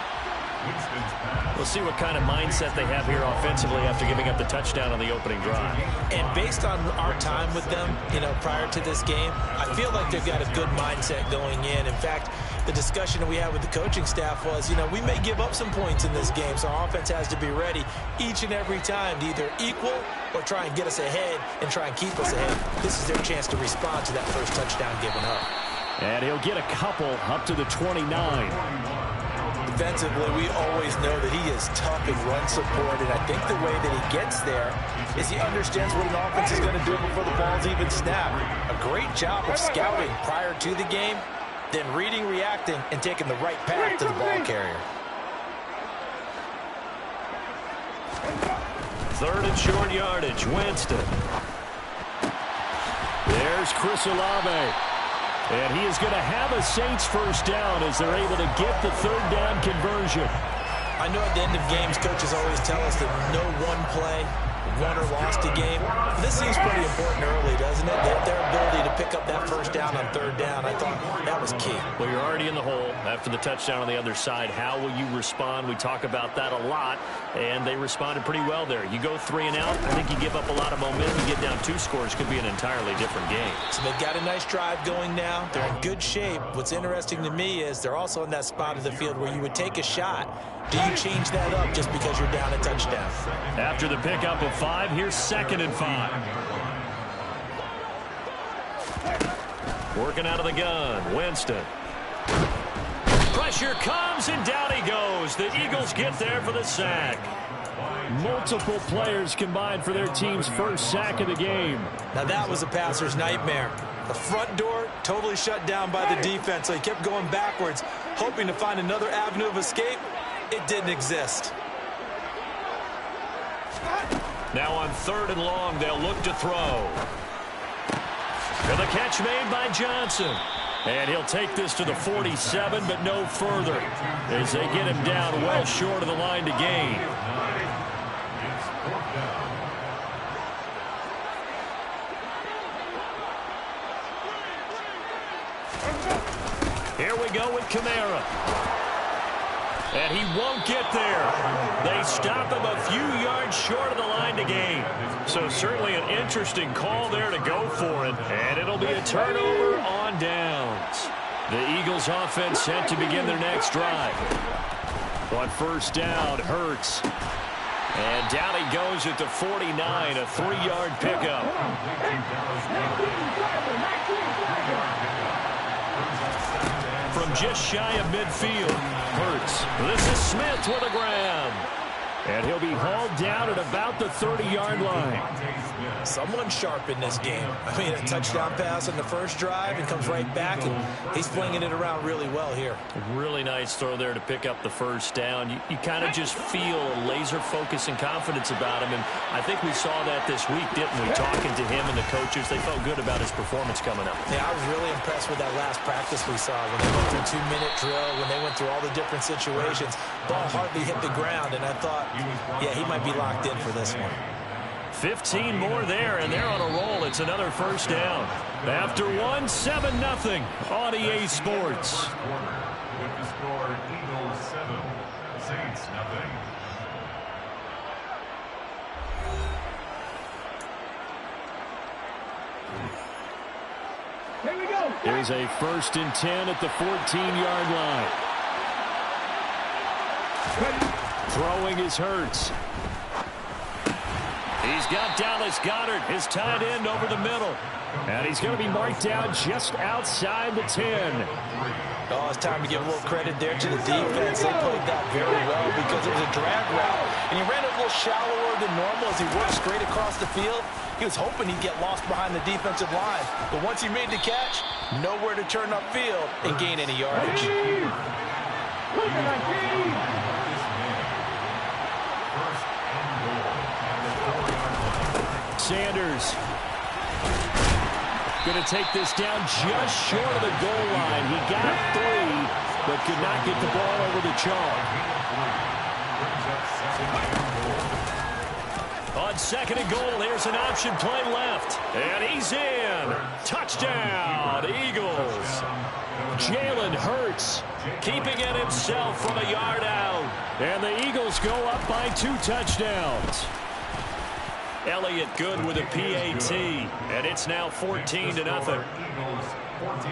Speaker 1: We'll see what kind of mindset they have here offensively after giving up the touchdown on the opening drive.
Speaker 2: And based on our time with them, prior to this game, I feel like they've got a good mindset going in. In fact, the discussion we had with the coaching staff was, we may give up some points in this game, so our offense has to be ready each and every time to either equal or try and get us ahead and try and keep us ahead. This is their chance to respond to that first touchdown given up.
Speaker 1: And he'll get a couple up to the 29.
Speaker 2: Defensively, we always know that he is tough in run support, and I think the way that he gets there is he understands what an offense is going to do before the ball's even snapped. A great job of scouting prior to the game, then reading, reacting, and taking the right path to the ball carrier.
Speaker 1: 3rd and short yardage, Winston. There's Chris Olave. And he is going to have a Saints first down as they're able to get the 3rd down conversion.
Speaker 2: I know at the end of games, coaches always tell us that no one play won or lost a game. This seems pretty important early, doesn't it? Their ability to pick up that first down on 3rd down, I thought that was key.
Speaker 1: Well, you're already in the hole after the touchdown on the other side. How will you respond? We talk about that a lot, and they responded pretty well there. You go 3 and out, I think you give up a lot of momentum. You get down 2 scores, could be an entirely different game.
Speaker 2: So they've got a nice drive going now. They're in good shape. What's interesting to me is they're also in that spot of the field where you would take a shot. Do you change that up just because you're down a touchdown?
Speaker 1: After the pickup of 5, here's 2nd and 5. Working out of the gun, Winston. Pressure comes, and down he goes. The Eagles get there for the sack. Multiple players combined for their team's first sack of the game.
Speaker 2: Now that was a passer's nightmare. The front door totally shut down by the defense, so he kept going backwards, hoping to find another avenue of escape. It didn't exist.
Speaker 1: Now on 3rd and long, they'll look to throw. And the catch made by Johnson. And he'll take this to the 47, but no further, as they get him down well short of the line to gain. Here we go with Kamara. And he won't get there. They stop him a few yards short of the line to gain. So certainly an interesting call there to go for it. And it'll be a turnover on downs. The Eagles offense set to begin their next drive. On 1st down, Hurts. And down he goes at the 49, a 3-yard pickup. From just shy of midfield, Hurts. This is Smith with a grab. And he'll be hauled down at about the 30-yard line.
Speaker 2: Someone sharp in this game. I mean, a touchdown pass on the first drive and comes right back, and he's flinging it around really well here.
Speaker 1: Really nice throw there to pick up the first down. You kind of just feel a laser focus and confidence about him, and I think we saw that this week, didn't we? Talking to him and the coaches, they felt good about his performance coming up.
Speaker 2: Yeah, I was really impressed with that last practice we saw when they went through 2-minute drill, when they went through all the different situations. Ball hardly hit the ground, and I thought, yeah, he might be locked in for this one.
Speaker 1: 15 more there, and they're on a roll. It's another first down. After 1, 7-0 on EA Sports.
Speaker 3: With the score, Eagles 7, Saints nothing.
Speaker 1: Here we go. There's a 1st and 10 at the 14-yard line. Throwing is Hurts. He's got Dallas Goedert, his tight end, over the middle. And he's going to be marked down just outside the 10.
Speaker 2: Oh, it's time to give a little credit there to the defense. They played that very well because it was a drag route. And he ran it a little shallower than normal as he worked straight across the field. He was hoping he'd get lost behind the defensive line. But once he made the catch, nowhere to turn upfield and gain any yardage.
Speaker 1: Sanders going to take this down just short of the goal line. He got 3, but could not get the ball over the chalk. On 2nd and goal, here's an option play left. And he's in. Touchdown, Eagles. Jalen Hurts keeping it himself from a yard out. And the Eagles go up by 2 touchdowns. Elliott good with a PAT, and it's now 14-0.
Speaker 3: Eagles 14,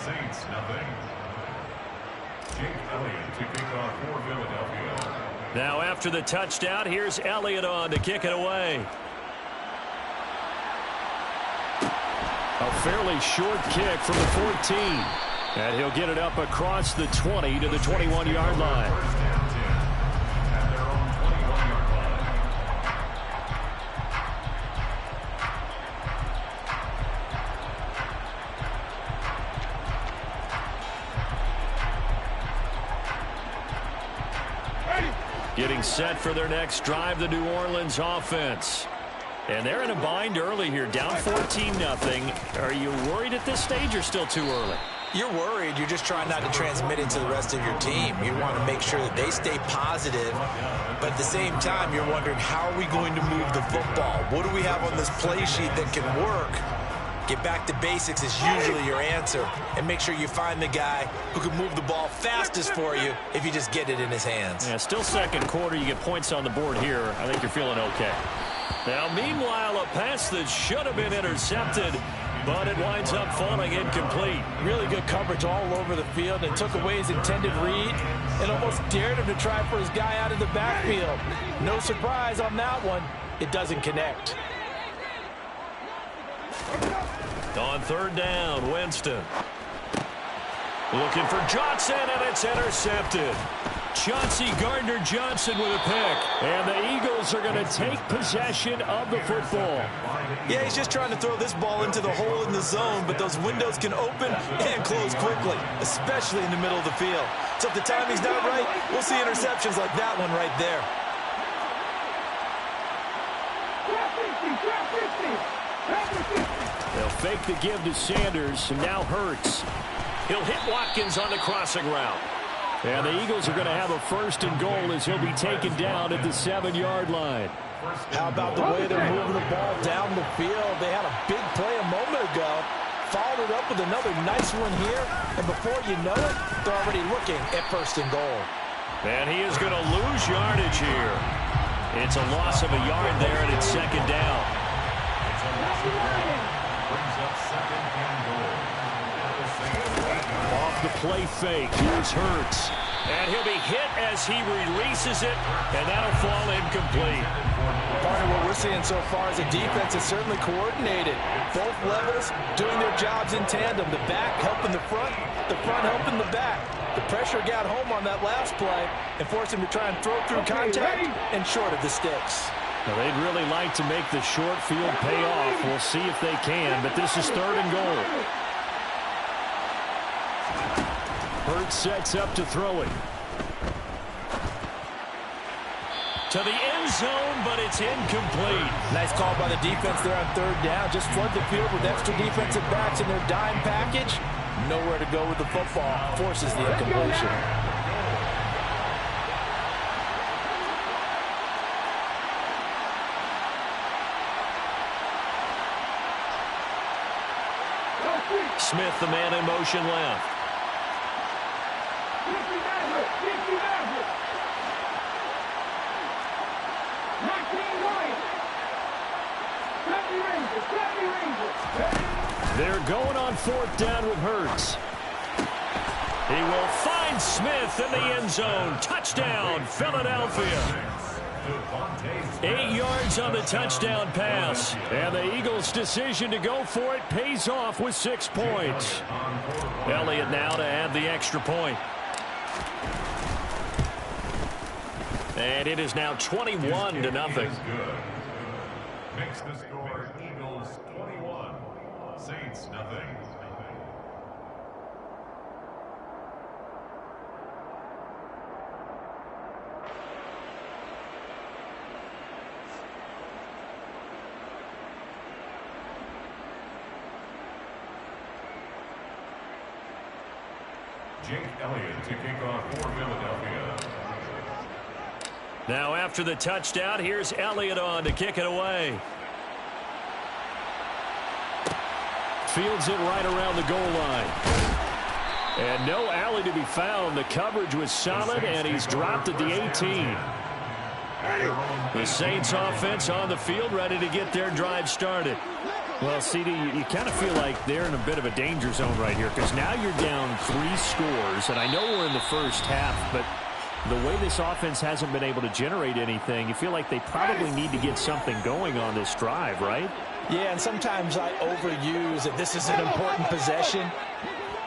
Speaker 3: Saints nothing. Jake Elliott to kick off for Philadelphia.
Speaker 1: Now after the touchdown, here's Elliott on to kick it away. A fairly short kick from the 14. And he'll get it up across the 20 to the 21-yard line.
Speaker 3: First and 10 at their own 21-yard line.
Speaker 1: Getting set for their next drive, the New Orleans offense. And they're in a bind early here, down 14-0. Are you worried at this stage or still too early?
Speaker 2: You're worried. You're just trying not to transmit it to the rest of your team. You want to make sure that they stay positive. But at the same time, you're wondering, how are we going to move the football? What do we have on this play sheet that can work? Get back to basics is usually your answer. And make sure you find the guy who can move the ball fastest for you if you just get it in his hands.
Speaker 1: Yeah, still 2nd quarter. You get points on the board here. I think you're feeling okay. Now, meanwhile, a pass that should have been intercepted, but it winds up falling incomplete.
Speaker 2: Really good coverage all over the field and took away his intended read and almost dared him to try for his guy out of the backfield. No surprise on that one. It doesn't connect.
Speaker 1: On 3rd down, Winston. Looking for Johnson, and it's intercepted. Chauncey Gardner-Johnson with a pick. And the Eagles are going to take possession of the football.
Speaker 2: Yeah, he's just trying to throw this ball into the hole in the zone, but those windows can open and close quickly, especially in the middle of the field. So if the timing's not right, we'll see interceptions like that one right there.
Speaker 1: They'll fake the give to Sanders, and now Hurts. He'll hit Watkins on the crossing route. And the Eagles are going to have a 1st and goal as he'll be taken down at the 7-yard line.
Speaker 2: How about the way they're moving the ball down the field? They had a big play a moment ago, followed it up with another nice one here, and before you know it, they're already looking at 1st and goal.
Speaker 1: And he is going to lose yardage here. It's a loss of a yard there, and it's 2nd down.
Speaker 3: Brings up 2nd and goal.
Speaker 1: Off the play fake, here's Hurts. And he'll be hit as he releases it, and that'll fall incomplete.
Speaker 2: Part of what we're seeing so far is the defense is certainly coordinated. Both levels doing their jobs in tandem. The back helping the front helping the back. The pressure got home on that last play and forced him to try and throw through contact and short of the sticks.
Speaker 1: Now, they'd really like to make the short field pay off. We'll see if they can, but this is 3rd and goal. Hurts sets up to throw it. To the end zone, but it's incomplete.
Speaker 2: Nice call by the defense there on 3rd down. Just flood the field with extra defensive backs in their dime package. Nowhere to go with the football. Forces the incompletion.
Speaker 1: Smith, the man in motion left. They're going on 4th down with Hurts. He will find Smith in the end zone. Touchdown, Philadelphia. 8 yards on the touchdown pass. And the Eagles' decision to go for it pays off with 6 points. Elliott now to add the extra point. And it is now 21-0.
Speaker 3: Makes the score Eagles 21, Saints nothing. Jake Elliott to kick off for Philadelphia.
Speaker 1: Now after the touchdown, here's Elliott on to kick it away. Fields it right around the goal line. And no alley to be found. The coverage was solid, and he's dropped at the 18. The Saints offense on the field, ready to get their drive started. Well, CD, you kind of feel like they're in a bit of a danger zone right here, because now you're down 3 scores, and I know we're in the first half, but the way this offense hasn't been able to generate anything, you feel like they probably need to get something going on this drive, right?
Speaker 2: Yeah, and sometimes I overuse that this is an important possession.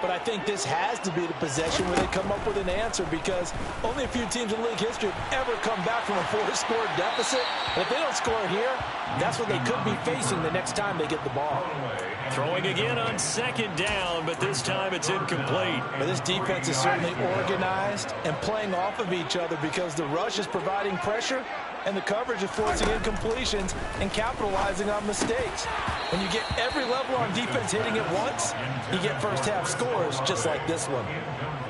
Speaker 2: But I think this has to be the possession where they come up with an answer, because only a few teams in league history have ever come back from a 4-score deficit. And if they don't score here, that's what they could be facing the next time they get the ball.
Speaker 1: Throwing again on 2nd down, but this time it's incomplete.
Speaker 2: But this defense is certainly organized and playing off of each other, because the rush is providing pressure and the coverage is forcing incompletions and capitalizing on mistakes. When you get every level on defense hitting at once, you get first-half scores just like this one.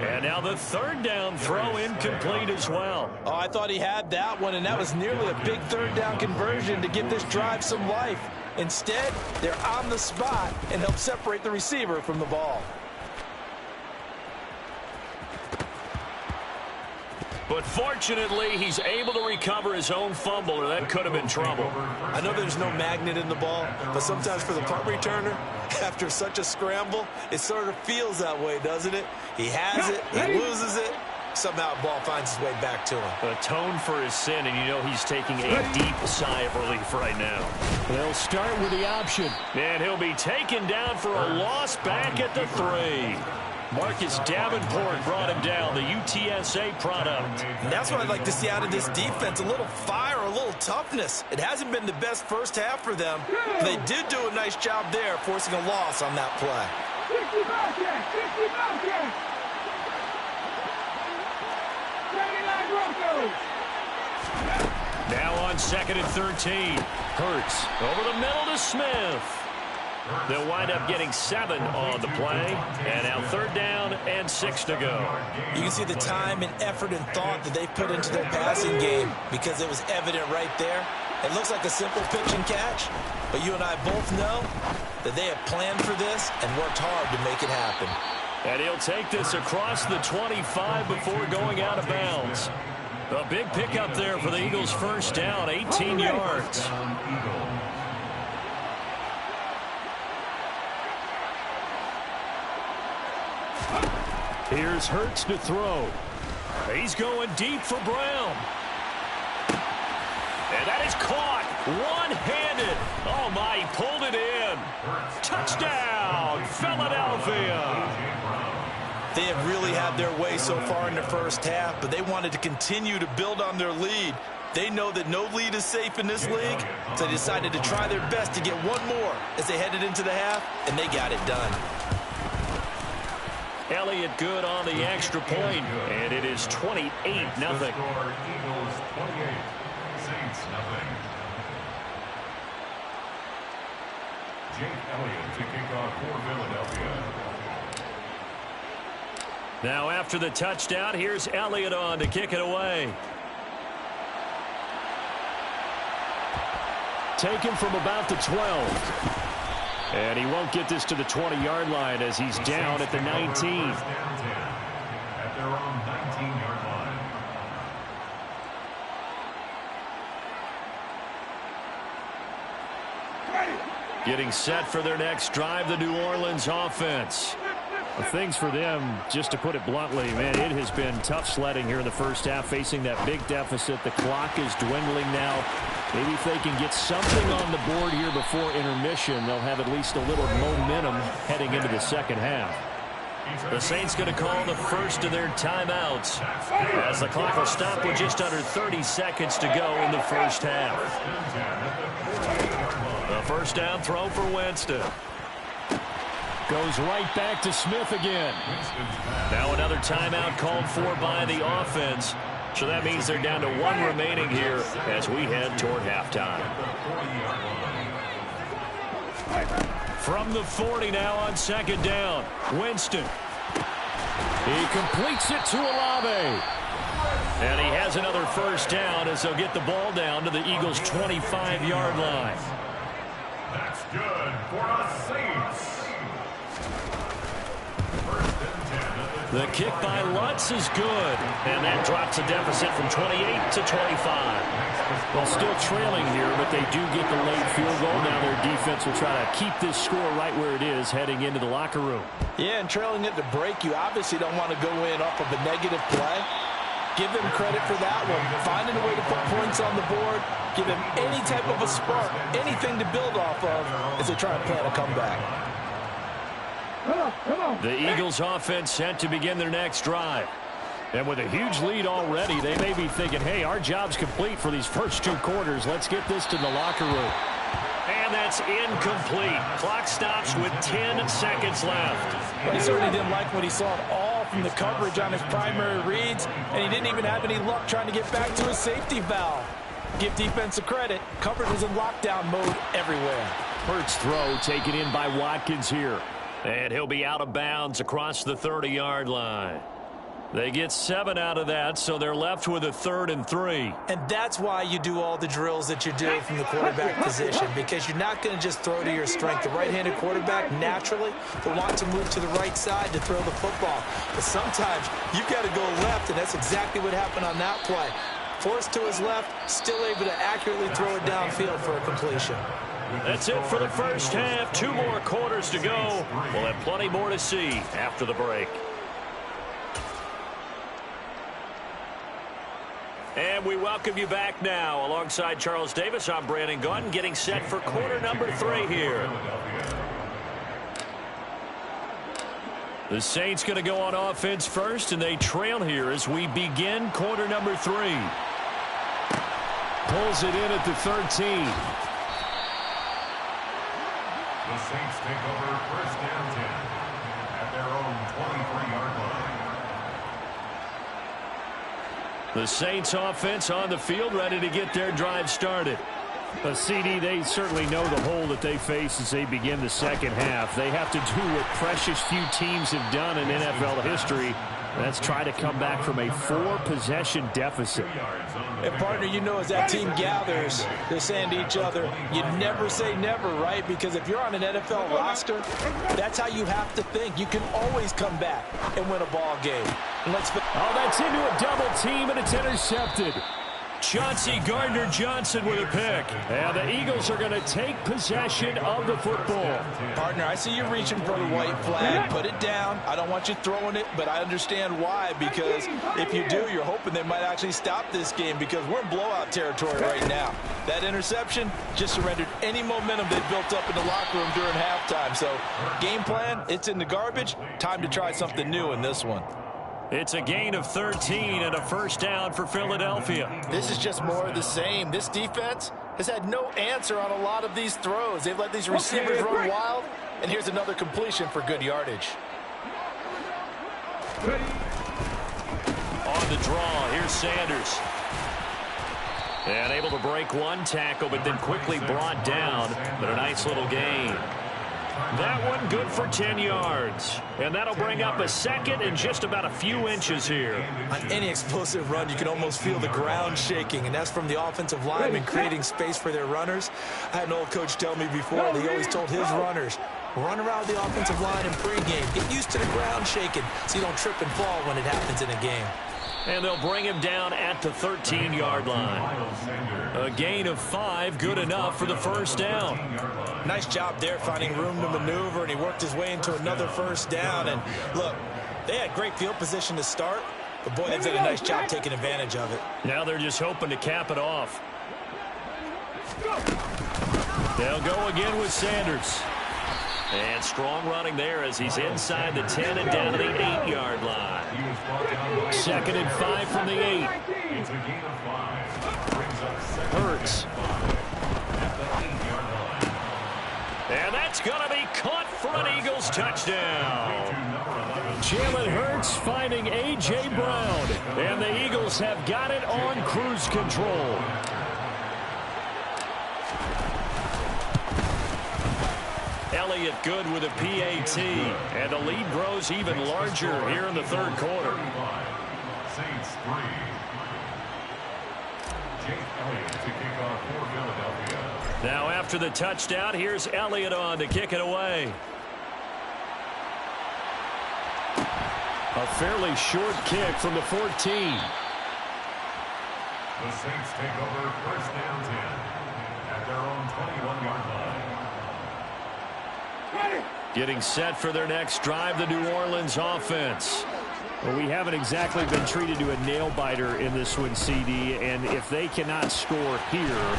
Speaker 1: And now the 3rd down throw incomplete as well.
Speaker 2: Oh, I thought he had that one, and that was nearly a big 3rd down conversion to give this drive some life. Instead, they're on the spot and help separate the receiver from the ball.
Speaker 1: But fortunately, he's able to recover his own fumble, or that could have been trouble.
Speaker 2: I know there's no magnet in the ball, but sometimes for the punt returner, after such a scramble, it sort of feels that way, doesn't it? He has it, he loses it, somehow the ball finds its way back to him.
Speaker 1: Atone for his sin, and you know he's taking a deep sigh of relief right now. They'll start with the option. And he'll be taken down for a loss back at the 3. Marcus Davenport brought him down, the UTSA product.
Speaker 2: And that's what I'd like to see out of this defense, a little fire, a little toughness. It hasn't been the best first half for them. They did do a nice job there, forcing a loss on that play.
Speaker 5: 60 Bobcats, 60 Bobcats. 79 Broncos.
Speaker 1: Now on 2nd and 13. Hurts over the middle to Smith. They'll wind up getting 7 on the play. And now 3rd down and 6 to go.
Speaker 2: You can see the time and effort and thought that they've put into their passing game, because it was evident right there. It looks like a simple pitch and catch, but you and I both know that they have planned for this and worked hard to make it happen.
Speaker 1: And he'll take this across the 25 before going out of bounds. A big pickup there for the Eagles' first down, 18 yards. Here's Hurts to throw. He's going deep for Brown. And that is caught one-handed. Oh, my, he pulled it in. Touchdown, Philadelphia.
Speaker 2: They have really had their way so far in the first half, but they wanted to continue to build on their lead. They know that no lead is safe in this league, so they decided to try their best to get one more as they headed into the half, and they got it done.
Speaker 1: Elliott good on the extra point, and it is 28-0.
Speaker 3: Eagles 28, Saints nothing. Jake Elliott to kick off for Philadelphia.
Speaker 1: Now after the touchdown, here's Elliott on to kick it away. Taken from about the 12. And he won't get this to the 20-yard line as he's down at the 19.
Speaker 3: At their own 19-yard line.
Speaker 1: Getting set for their next drive, the New Orleans offense.
Speaker 6: Things for them, just to put it bluntly, man, it has been tough sledding here in the first half, facing that big deficit. The clock is dwindling now. Maybe if they can get something on the board here before intermission, they'll have at least a little momentum heading into the second half.
Speaker 1: The Saints going to call the first of their timeouts as the clock will stop with just under 30 seconds to go in the first half. The first down throw for Winston.
Speaker 6: Goes right back to Smith again.
Speaker 1: Now another timeout called for by the offense. So that means they're down to one remaining here as we head toward halftime. From the 40 now on second down, Winston.
Speaker 6: He completes it to Olave.
Speaker 1: And he has another first down as they'll get the ball down to the Eagles' 25-yard line.
Speaker 3: That's good for the Saints.
Speaker 1: The kick by Lutz is good, and that drops the deficit from 28 to 25.
Speaker 6: Well, still trailing here, but they do get the late field goal. Now their defense will try to keep this score right where it is heading into the locker room.
Speaker 2: Yeah, and trailing it to break, you obviously don't want to go in off of a negative play. Give them credit for that one. Finding a way to put points on the board, give them any type of a spark, anything to build off of as they try and plan a comeback.
Speaker 1: The Eagles offense set to begin their next drive.
Speaker 6: And with a huge lead already, they may be thinking, hey, our job's complete for these first two quarters. Let's get this to the locker room.
Speaker 1: And that's incomplete. Clock stops with 10 seconds left.
Speaker 2: Well, he certainly didn't like what he saw at all from the coverage on his primary reads, and he didn't even have any luck trying to get back to his safety valve. Give defense a credit. Coverage was in lockdown mode everywhere.
Speaker 6: Hurts throw taken in by Watkins here.
Speaker 1: And he'll be out of bounds across the 30-yard line. They get 7 out of that, so they're left with a 3rd and 3.
Speaker 2: And that's why you do all the drills that you do from the quarterback position, because you're not going to just throw to your strength. The right-handed quarterback, naturally, will want to move to the right side to throw the football. But sometimes you've got to go left, and that's exactly what happened on that play. Forced to his left, still able to accurately throw it downfield for a completion.
Speaker 1: That's it for the first half. 2 more quarters to go. We'll have plenty more to see after the break. And we welcome you back now. Alongside Charles Davis, I'm Brandon Gaudin, getting set for quarter number 3 here. The Saints going to go on offense first, and they trail here as we begin quarter number 3.
Speaker 6: Pulls it in at the 13.
Speaker 3: The Saints take over first down 10 at their own 23-yard line.
Speaker 1: The Saints offense on the field, ready to get their drive started.
Speaker 6: CD, they certainly know the hole that they face as they begin the second half. They have to do what precious few teams have done in NFL history. That's try to come back from a 4-possession deficit.
Speaker 2: And, partner, you know, as that team gathers, they're saying to each other, you never say never, right? Because if you're on an NFL roster, that's how you have to think. You can always come back and win a ball game. And
Speaker 6: that's into a double team, and it's intercepted.
Speaker 1: Chauncey Gardner-Johnson with a pick.
Speaker 6: And the Eagles are going to take possession of the football.
Speaker 2: Partner, I see you reaching for the white flag. Put it down. I don't want you throwing it, but I understand why. Because if you do, you're hoping they might actually stop this game, because we're in blowout territory right now. That interception just surrendered any momentum they built up in the locker room during halftime. So, game plan, it's in the garbage. Time to try something new in this one.
Speaker 1: It's a gain of 13 and a first down for Philadelphia.
Speaker 7: This is just more of the same. This defense has had no answer on a lot of these throws. They've let these receivers run wild, and here's another completion for good yardage.
Speaker 1: On the draw, here's Sanders. And able to break one tackle, but then quickly brought down. But a nice little gain. That one good for 10 yards. And that'll bring up a second and just about a few inches here.
Speaker 2: On any explosive run, you can almost feel the ground shaking, and that's from the offensive linemen creating space for their runners. I had an old coach tell me before that he always told his runners, run around the offensive line in pregame. Get used to the ground shaking so you don't trip and fall when it happens in a game.
Speaker 1: And they'll bring him down at the 13-yard line. A gain of 5, good enough for the first down.
Speaker 2: Nice job there finding room to maneuver, and he worked his way into another first down. And look, they had great field position to start, but boy, they've done a nice job taking advantage of it.
Speaker 1: Now they're just hoping to cap it off. They'll go again with Sanders. And strong running there as he's inside the 10 and down to the 8-yard line. 2nd and 5 from the 8.
Speaker 3: It's a gain of 5. Brings up 2nd.
Speaker 1: Hurts.
Speaker 3: At the 8-yard line.
Speaker 1: And that's going to be caught for an Eagles touchdown. Jalen Hurts finding A.J. Brown. And the Eagles have got it on cruise control. Elliott good with a PAT. And the lead grows even larger here in the third quarter.
Speaker 3: Saints 3. Jake Elliott to kick off for Philadelphia.
Speaker 1: Now after the touchdown, here's Elliott on to kick it away. A fairly short kick from the 14.
Speaker 3: The Saints take over first down 10 at their own 21-yard line.
Speaker 1: Getting set for their next drive, the New Orleans offense.
Speaker 6: Well, we haven't exactly been treated to a nail-biter in this one, CD, and if they cannot score here,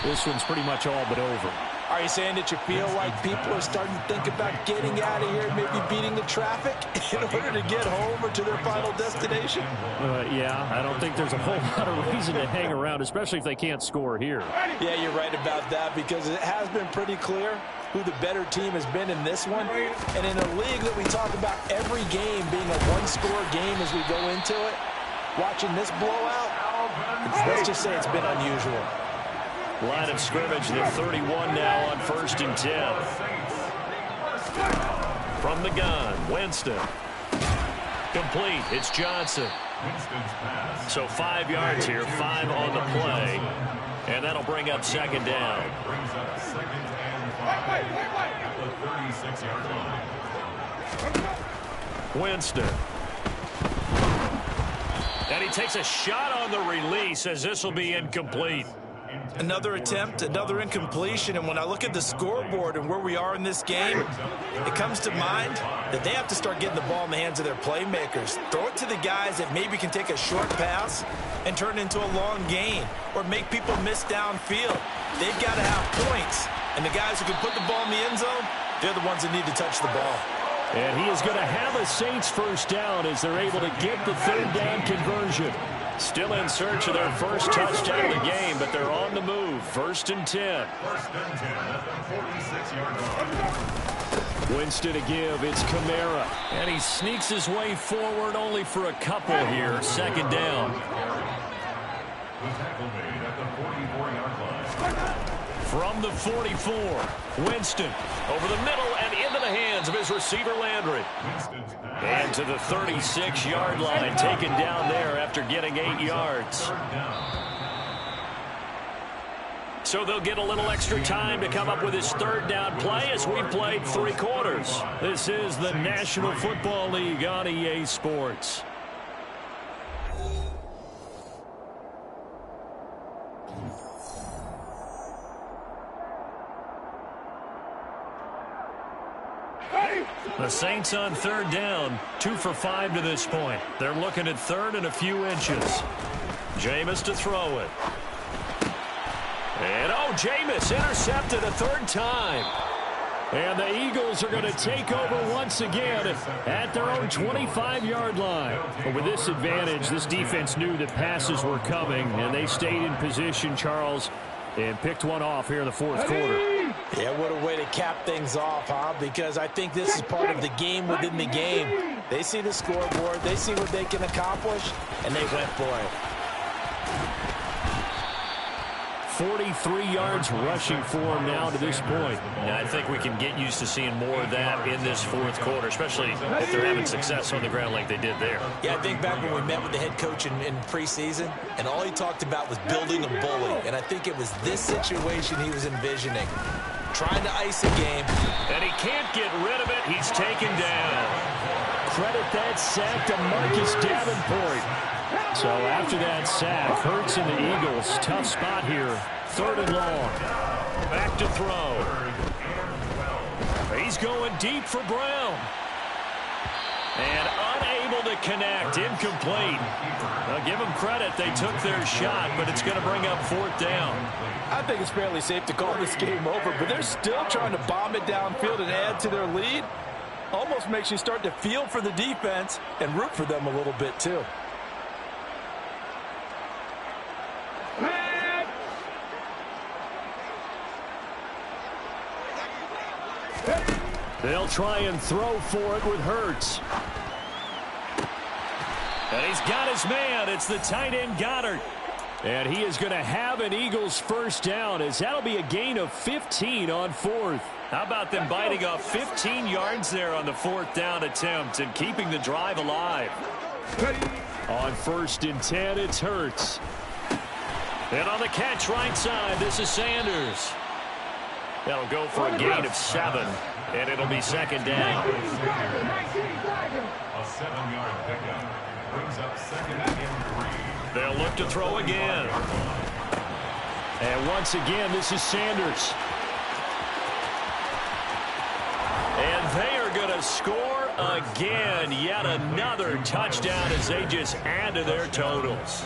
Speaker 6: this one's pretty much all but over.
Speaker 2: Are you saying that you feel like people are starting to think about getting out of here and maybe beating the traffic in order to get home or to their final destination?
Speaker 6: Yeah, I don't think there's a whole lot of reason to hang around, especially if they can't score here.
Speaker 2: Yeah, you're right about that, because it has been pretty clear who the better team has been in this one. And in a league that we talk about every game being a one-score game as we go into it, watching this blowout, let's just say it's been unusual.
Speaker 1: Line of scrimmage, the 31 now on 1st and 10. From the gun, Winston. Complete, it's Johnson. So 5 yards here, 5 on the play. And that'll bring up 2nd down.
Speaker 3: Brings up 2nd and 5 at the 36-yard line.
Speaker 1: Winston. And he takes a shot on the release as this will be incomplete.
Speaker 2: Another attempt, another incompletion, and when I look at the scoreboard and where we are in this game, it comes to mind that they have to start getting the ball in the hands of their playmakers. Throw it to the guys that maybe can take a short pass and turn it into a long gain or make people miss downfield. They've got to have points, and the guys who can put the ball in the end zone, they're the ones that need to touch the ball.
Speaker 6: And he is going to have a Saints first down as they're able to get the 3rd down conversion.
Speaker 1: Still in search of their first touchdown of the game, but they're on the move. 1st and 10.
Speaker 3: 1st and 10 at the 46-yard line.
Speaker 6: Winston to give, it's Kamara.
Speaker 1: And he sneaks his way forward only for a couple here. 2nd down.
Speaker 3: The tackle made at the 44-yard line.
Speaker 1: From the 44, Winston over the middle and into the hands of his receiver Landry. And to the 36-yard line, taken down there after getting 8 yards. So they'll get a little extra time to come up with his 3rd down play as we've played 3 quarters.
Speaker 6: This is the National Football League on EA Sports.
Speaker 1: The Saints on 3rd down, 2 for 5 to this point. They're looking at 3rd and a few inches. Jameis to throw it. And Jameis intercepted a 3rd time.
Speaker 6: And the Eagles are going to take over once again at their own 25-yard line. But with this advantage, this defense knew that passes were coming, and they stayed in position, Charles, and picked one off here in the 4th quarter.
Speaker 2: Yeah, what a way to cap things off, huh? Because I think this is part of the game within the game. They see the scoreboard, they see what they can accomplish, and they went for it.
Speaker 6: 43 yards rushing for him now to this point.
Speaker 1: Yeah, I think we can get used to seeing more of that in this 4th quarter, especially if they're having success on the ground like they did there.
Speaker 2: Yeah, I think back when we met with the head coach in preseason, and all he talked about was building a bully. And I think it was this situation he was envisioning. Trying to ice a game.
Speaker 1: And he can't get rid of it. He's taken down.
Speaker 6: Credit that sack to Marcus Davenport. So after that sack, Hurts and the Eagles, tough spot here. 3rd and long. Back to throw. He's going deep for Brown. And unable to connect. Incomplete. Now give them credit. They took their shot, but it's going to bring up 4th down.
Speaker 2: I think it's fairly safe to call this game over, but they're still trying to bomb it downfield and add to their lead. Almost makes you start to feel for the defense and root for them a little bit, too.
Speaker 6: They'll try and throw for it with Hurts. And he's got his man. It's the tight end Goddard. And he is going to have an Eagles first down, as that'll be a gain of 15 on 4th. How about them biting off 15 yards there on the 4th down attempt and keeping the drive alive? On 1st and 10, it's Hurts. And on the catch right side, this is Sanders. That'll go for a gain of 7, and it'll be 2nd down.
Speaker 3: A 7-yard pickup brings up 2nd and 3.
Speaker 6: They'll look to throw again. And once again, this is Sanders. And they are going to score again. Yet another touchdown as they just add to their totals.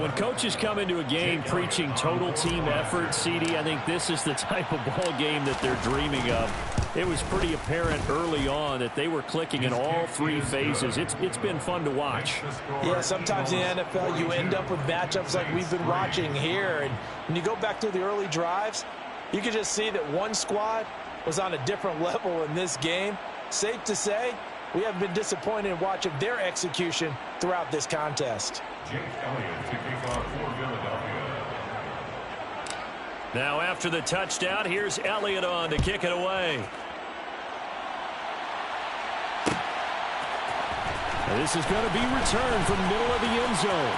Speaker 6: When coaches come into a game preaching total team effort, CD, I think this is the type of ball game that they're dreaming of. It was pretty apparent early on that they were clicking in all 3 phases. It's been fun to watch.
Speaker 2: Yeah, sometimes in the NFL you end up with matchups like we've been watching here. And when you go back to the early drives, you can just see that one squad was on a different level in this game. Safe to say, we have been disappointed in watching their execution throughout this contest.
Speaker 3: Jake Elliott to kick off for Philadelphia.
Speaker 6: Now after the touchdown, here's Elliott on to kick it away. And this is going to be returned from the middle of the end zone.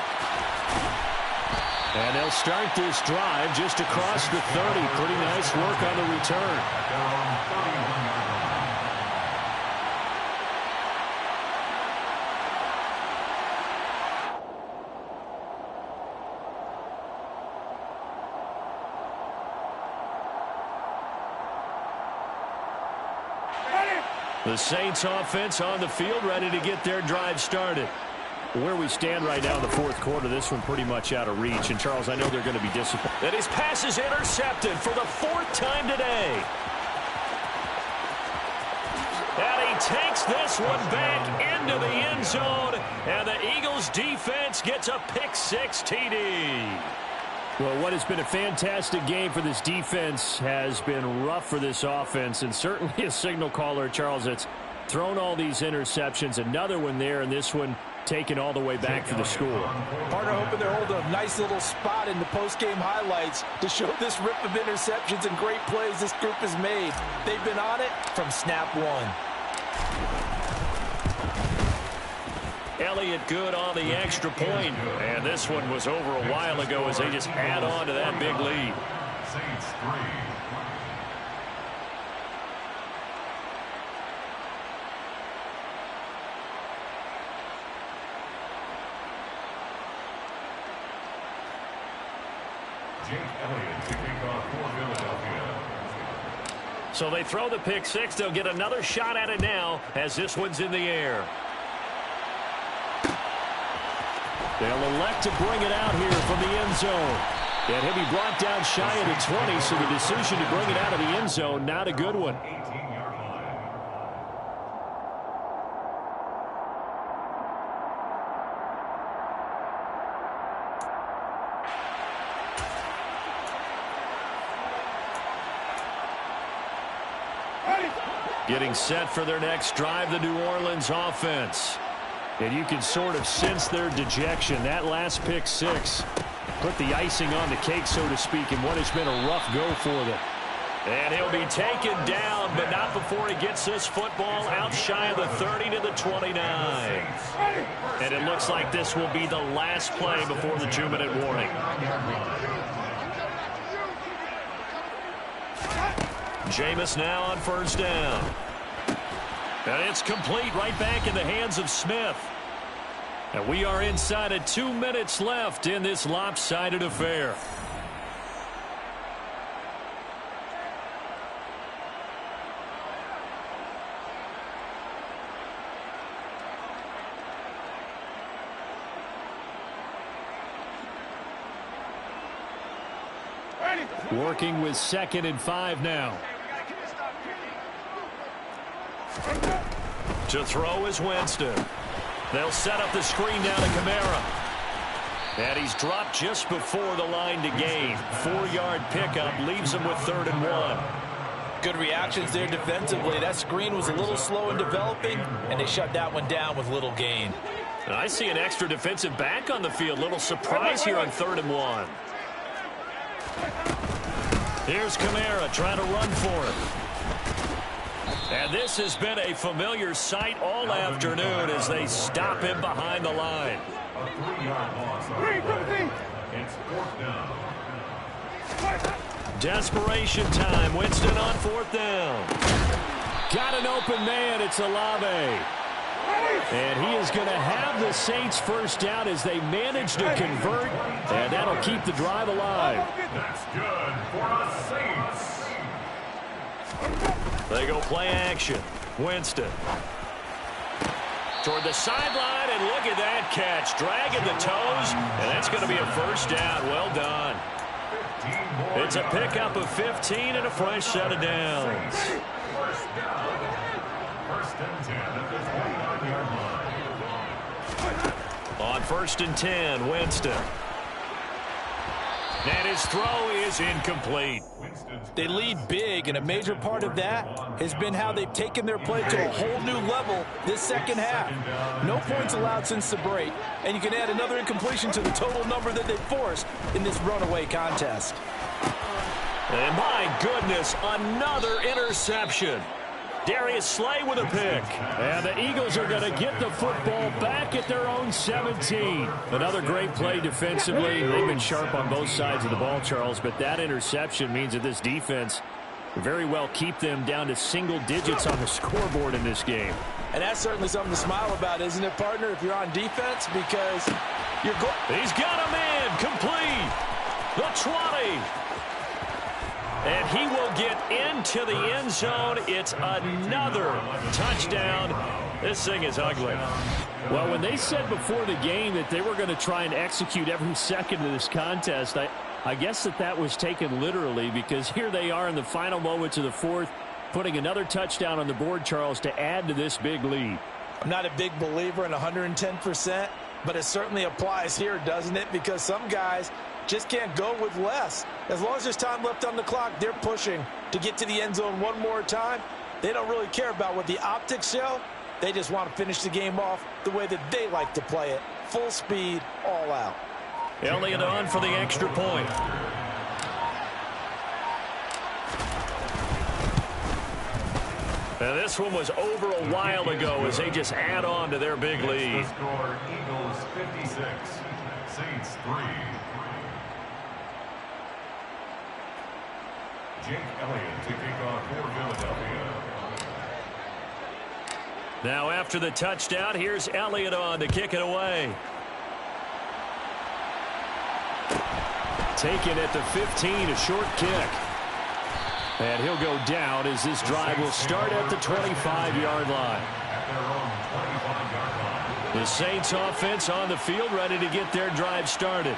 Speaker 6: And they'll start this drive just across the 30. Pretty nice work on the return. The Saints offense on the field, ready to get their drive started. Where we stand right now in the 4th quarter, this one pretty much out of reach. And, Charles, I know they're going to be disappointed.
Speaker 1: And his pass is intercepted for the 4th time today. And he takes this one back into the end zone. And the Eagles defense gets a pick-6 TD.
Speaker 6: Well, what has been a fantastic game for this defense has been rough for this offense, and certainly a signal caller, Charles, that's thrown all these interceptions. Another one there, and this one taken all the way back for the score.
Speaker 2: Partner hoping they're holding a nice little spot in the post-game highlights to show this rip of interceptions and great plays this group has made. They've been on it from snap 1.
Speaker 1: Elliott good on the extra point. And this one was over a while ago as they just add on to that big lead.
Speaker 3: Saints 3. Jake Elliott to kick off for Philadelphia.
Speaker 1: So they throw the pick-6. They'll get another shot at it now as this one's in the air.
Speaker 6: They'll elect to bring it out here from the end zone. And he'll be brought down shy of the 20, so the decision to bring it out of the end zone, not a good one.
Speaker 3: 18-yard line.
Speaker 6: Getting set for their next drive, the New Orleans offense. And you can sort of sense their dejection. That last pick-6 put the icing on the cake, so to speak, in what has been a rough go for them.
Speaker 1: And he'll be taken down, but not before he gets this football out shy of the 30 to the 29. And it looks like this will be the last play before the 2-minute warning. Jameis now on first down. And it's complete right back in the hands of Smith. And we are inside of 2 minutes left in this lopsided affair. Working with 2nd and 5 now. To throw is Winston. They'll set up the screen down to Kamara. And he's dropped just before the line to gain. 4-yard pickup leaves him with 3rd and 1.
Speaker 2: Good reactions there defensively. That screen was a little slow in developing, and they shut that one down with little gain.
Speaker 1: And I see an extra defensive back on the field. Little surprise here on 3rd and 1. Here's Kamara trying to run for it. And this has been a familiar sight all afternoon as they stop him behind the line.
Speaker 3: A 3-yard loss. It's 4th down.
Speaker 1: Desperation time. Winston on 4th down. Got an open man. It's Olave. And he is going to have the Saints first down as they manage to convert. And that'll keep the drive alive.
Speaker 3: That's good for the Saints.
Speaker 1: They go play action. Winston. Toward the sideline, and look at that catch. Dragging the toes, and that's going to be a first down. Well done. It's a pickup of 15 and a fresh set of downs.
Speaker 3: First down. 1st and 10 at the 29-yard line.
Speaker 1: On 1st and 10, Winston. And his throw is incomplete.
Speaker 2: They lead big, and a major part of that has been how they've taken their play to a whole new level this second half. No points allowed since the break, and you can add another incompletion to the total number that they forced in this runaway contest.
Speaker 1: And my goodness, another interception. Darius Slay with a pick. And the Eagles are going to get the football back at their own 17. Another great play defensively. They've been sharp on both sides of the ball, Charles, but that interception means that this defense very well keep them down to single digits on the scoreboard in this game.
Speaker 2: And that's certainly something to smile about, isn't it, partner, if you're on defense, because you're going.
Speaker 1: He's got a man complete. The 20. And he will get into the end zone. It's another touchdown. This thing is ugly. Well, when they said before the game that they were going to try and execute every second of this contest, I guess that was taken literally, because here they are in the final moments of the 4th, putting another touchdown on the board, Charles, to add to this big lead.
Speaker 2: I'm not a big believer in 110%, but it certainly applies here, doesn't it? Because some guys just can't go with less. As long as there's time left on the clock, they're pushing to get to the end zone one more time. They don't really care about what the optics show. They just want to finish the game off the way that they like to play it. Full speed, all out.
Speaker 1: Elliott on for the extra point. Now this one was over a while ago as they just add on to their big lead.
Speaker 3: The score, Eagles 56, Saints 3. Jake Elliott to kick off for Philadelphia.
Speaker 1: Now after the touchdown, here's Elliott on to kick it away. Taken at the 15, a short kick. And he'll go down as this drive will start at the 25-yard line. The Saints offense on the field ready to get their drive started.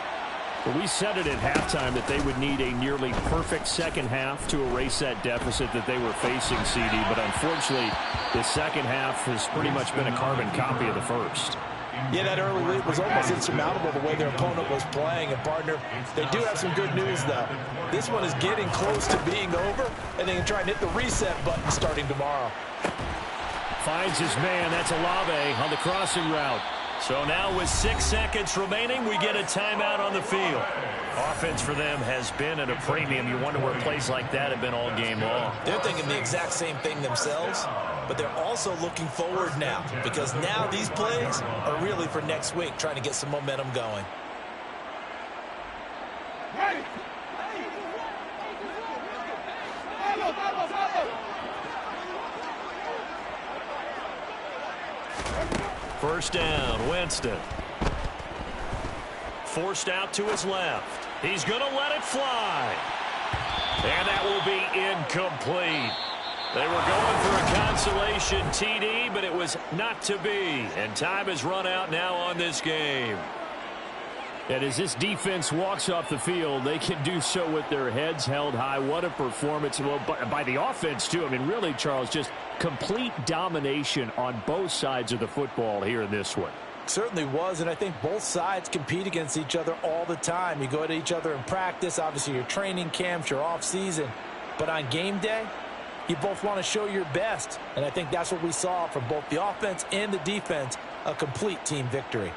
Speaker 1: Well, we said it at halftime that they would need a nearly perfect second half to erase that deficit that they were facing, CD. But unfortunately, the second half has pretty much been a carbon copy of the first.
Speaker 2: Yeah, that early lead was almost insurmountable the way their opponent was playing. And, partner, they do have some good news, though. This one is getting close to being over, and they can try and hit the reset button starting tomorrow.
Speaker 1: Finds his man. That's Olave on the crossing route. So now with 6 seconds remaining, we get a timeout on the field. Offense for them has been at a premium. You wonder where plays like that have been all game long.
Speaker 2: They're thinking the exact same thing themselves, but they're also looking forward now, because now these plays are really for next week, trying to get some momentum going.
Speaker 1: First down, Winston. forced out to his left. He's going to let it fly. And that will be incomplete. They were going for a consolation TD, but it was not to be. And time has run out now on this game.
Speaker 6: And as this defense walks off the field, they can do so with their heads held high. What a performance. Well, by the offense, too. I mean, really, Charles, just complete domination on both sides of the football here in this one.
Speaker 2: Certainly was, and I think both sides compete against each other all the time. You go at each other in practice, obviously your training camps, your off-season. But on game day, you both want to show your best. And I think that's what we saw from both the offense and the defense, a complete team victory.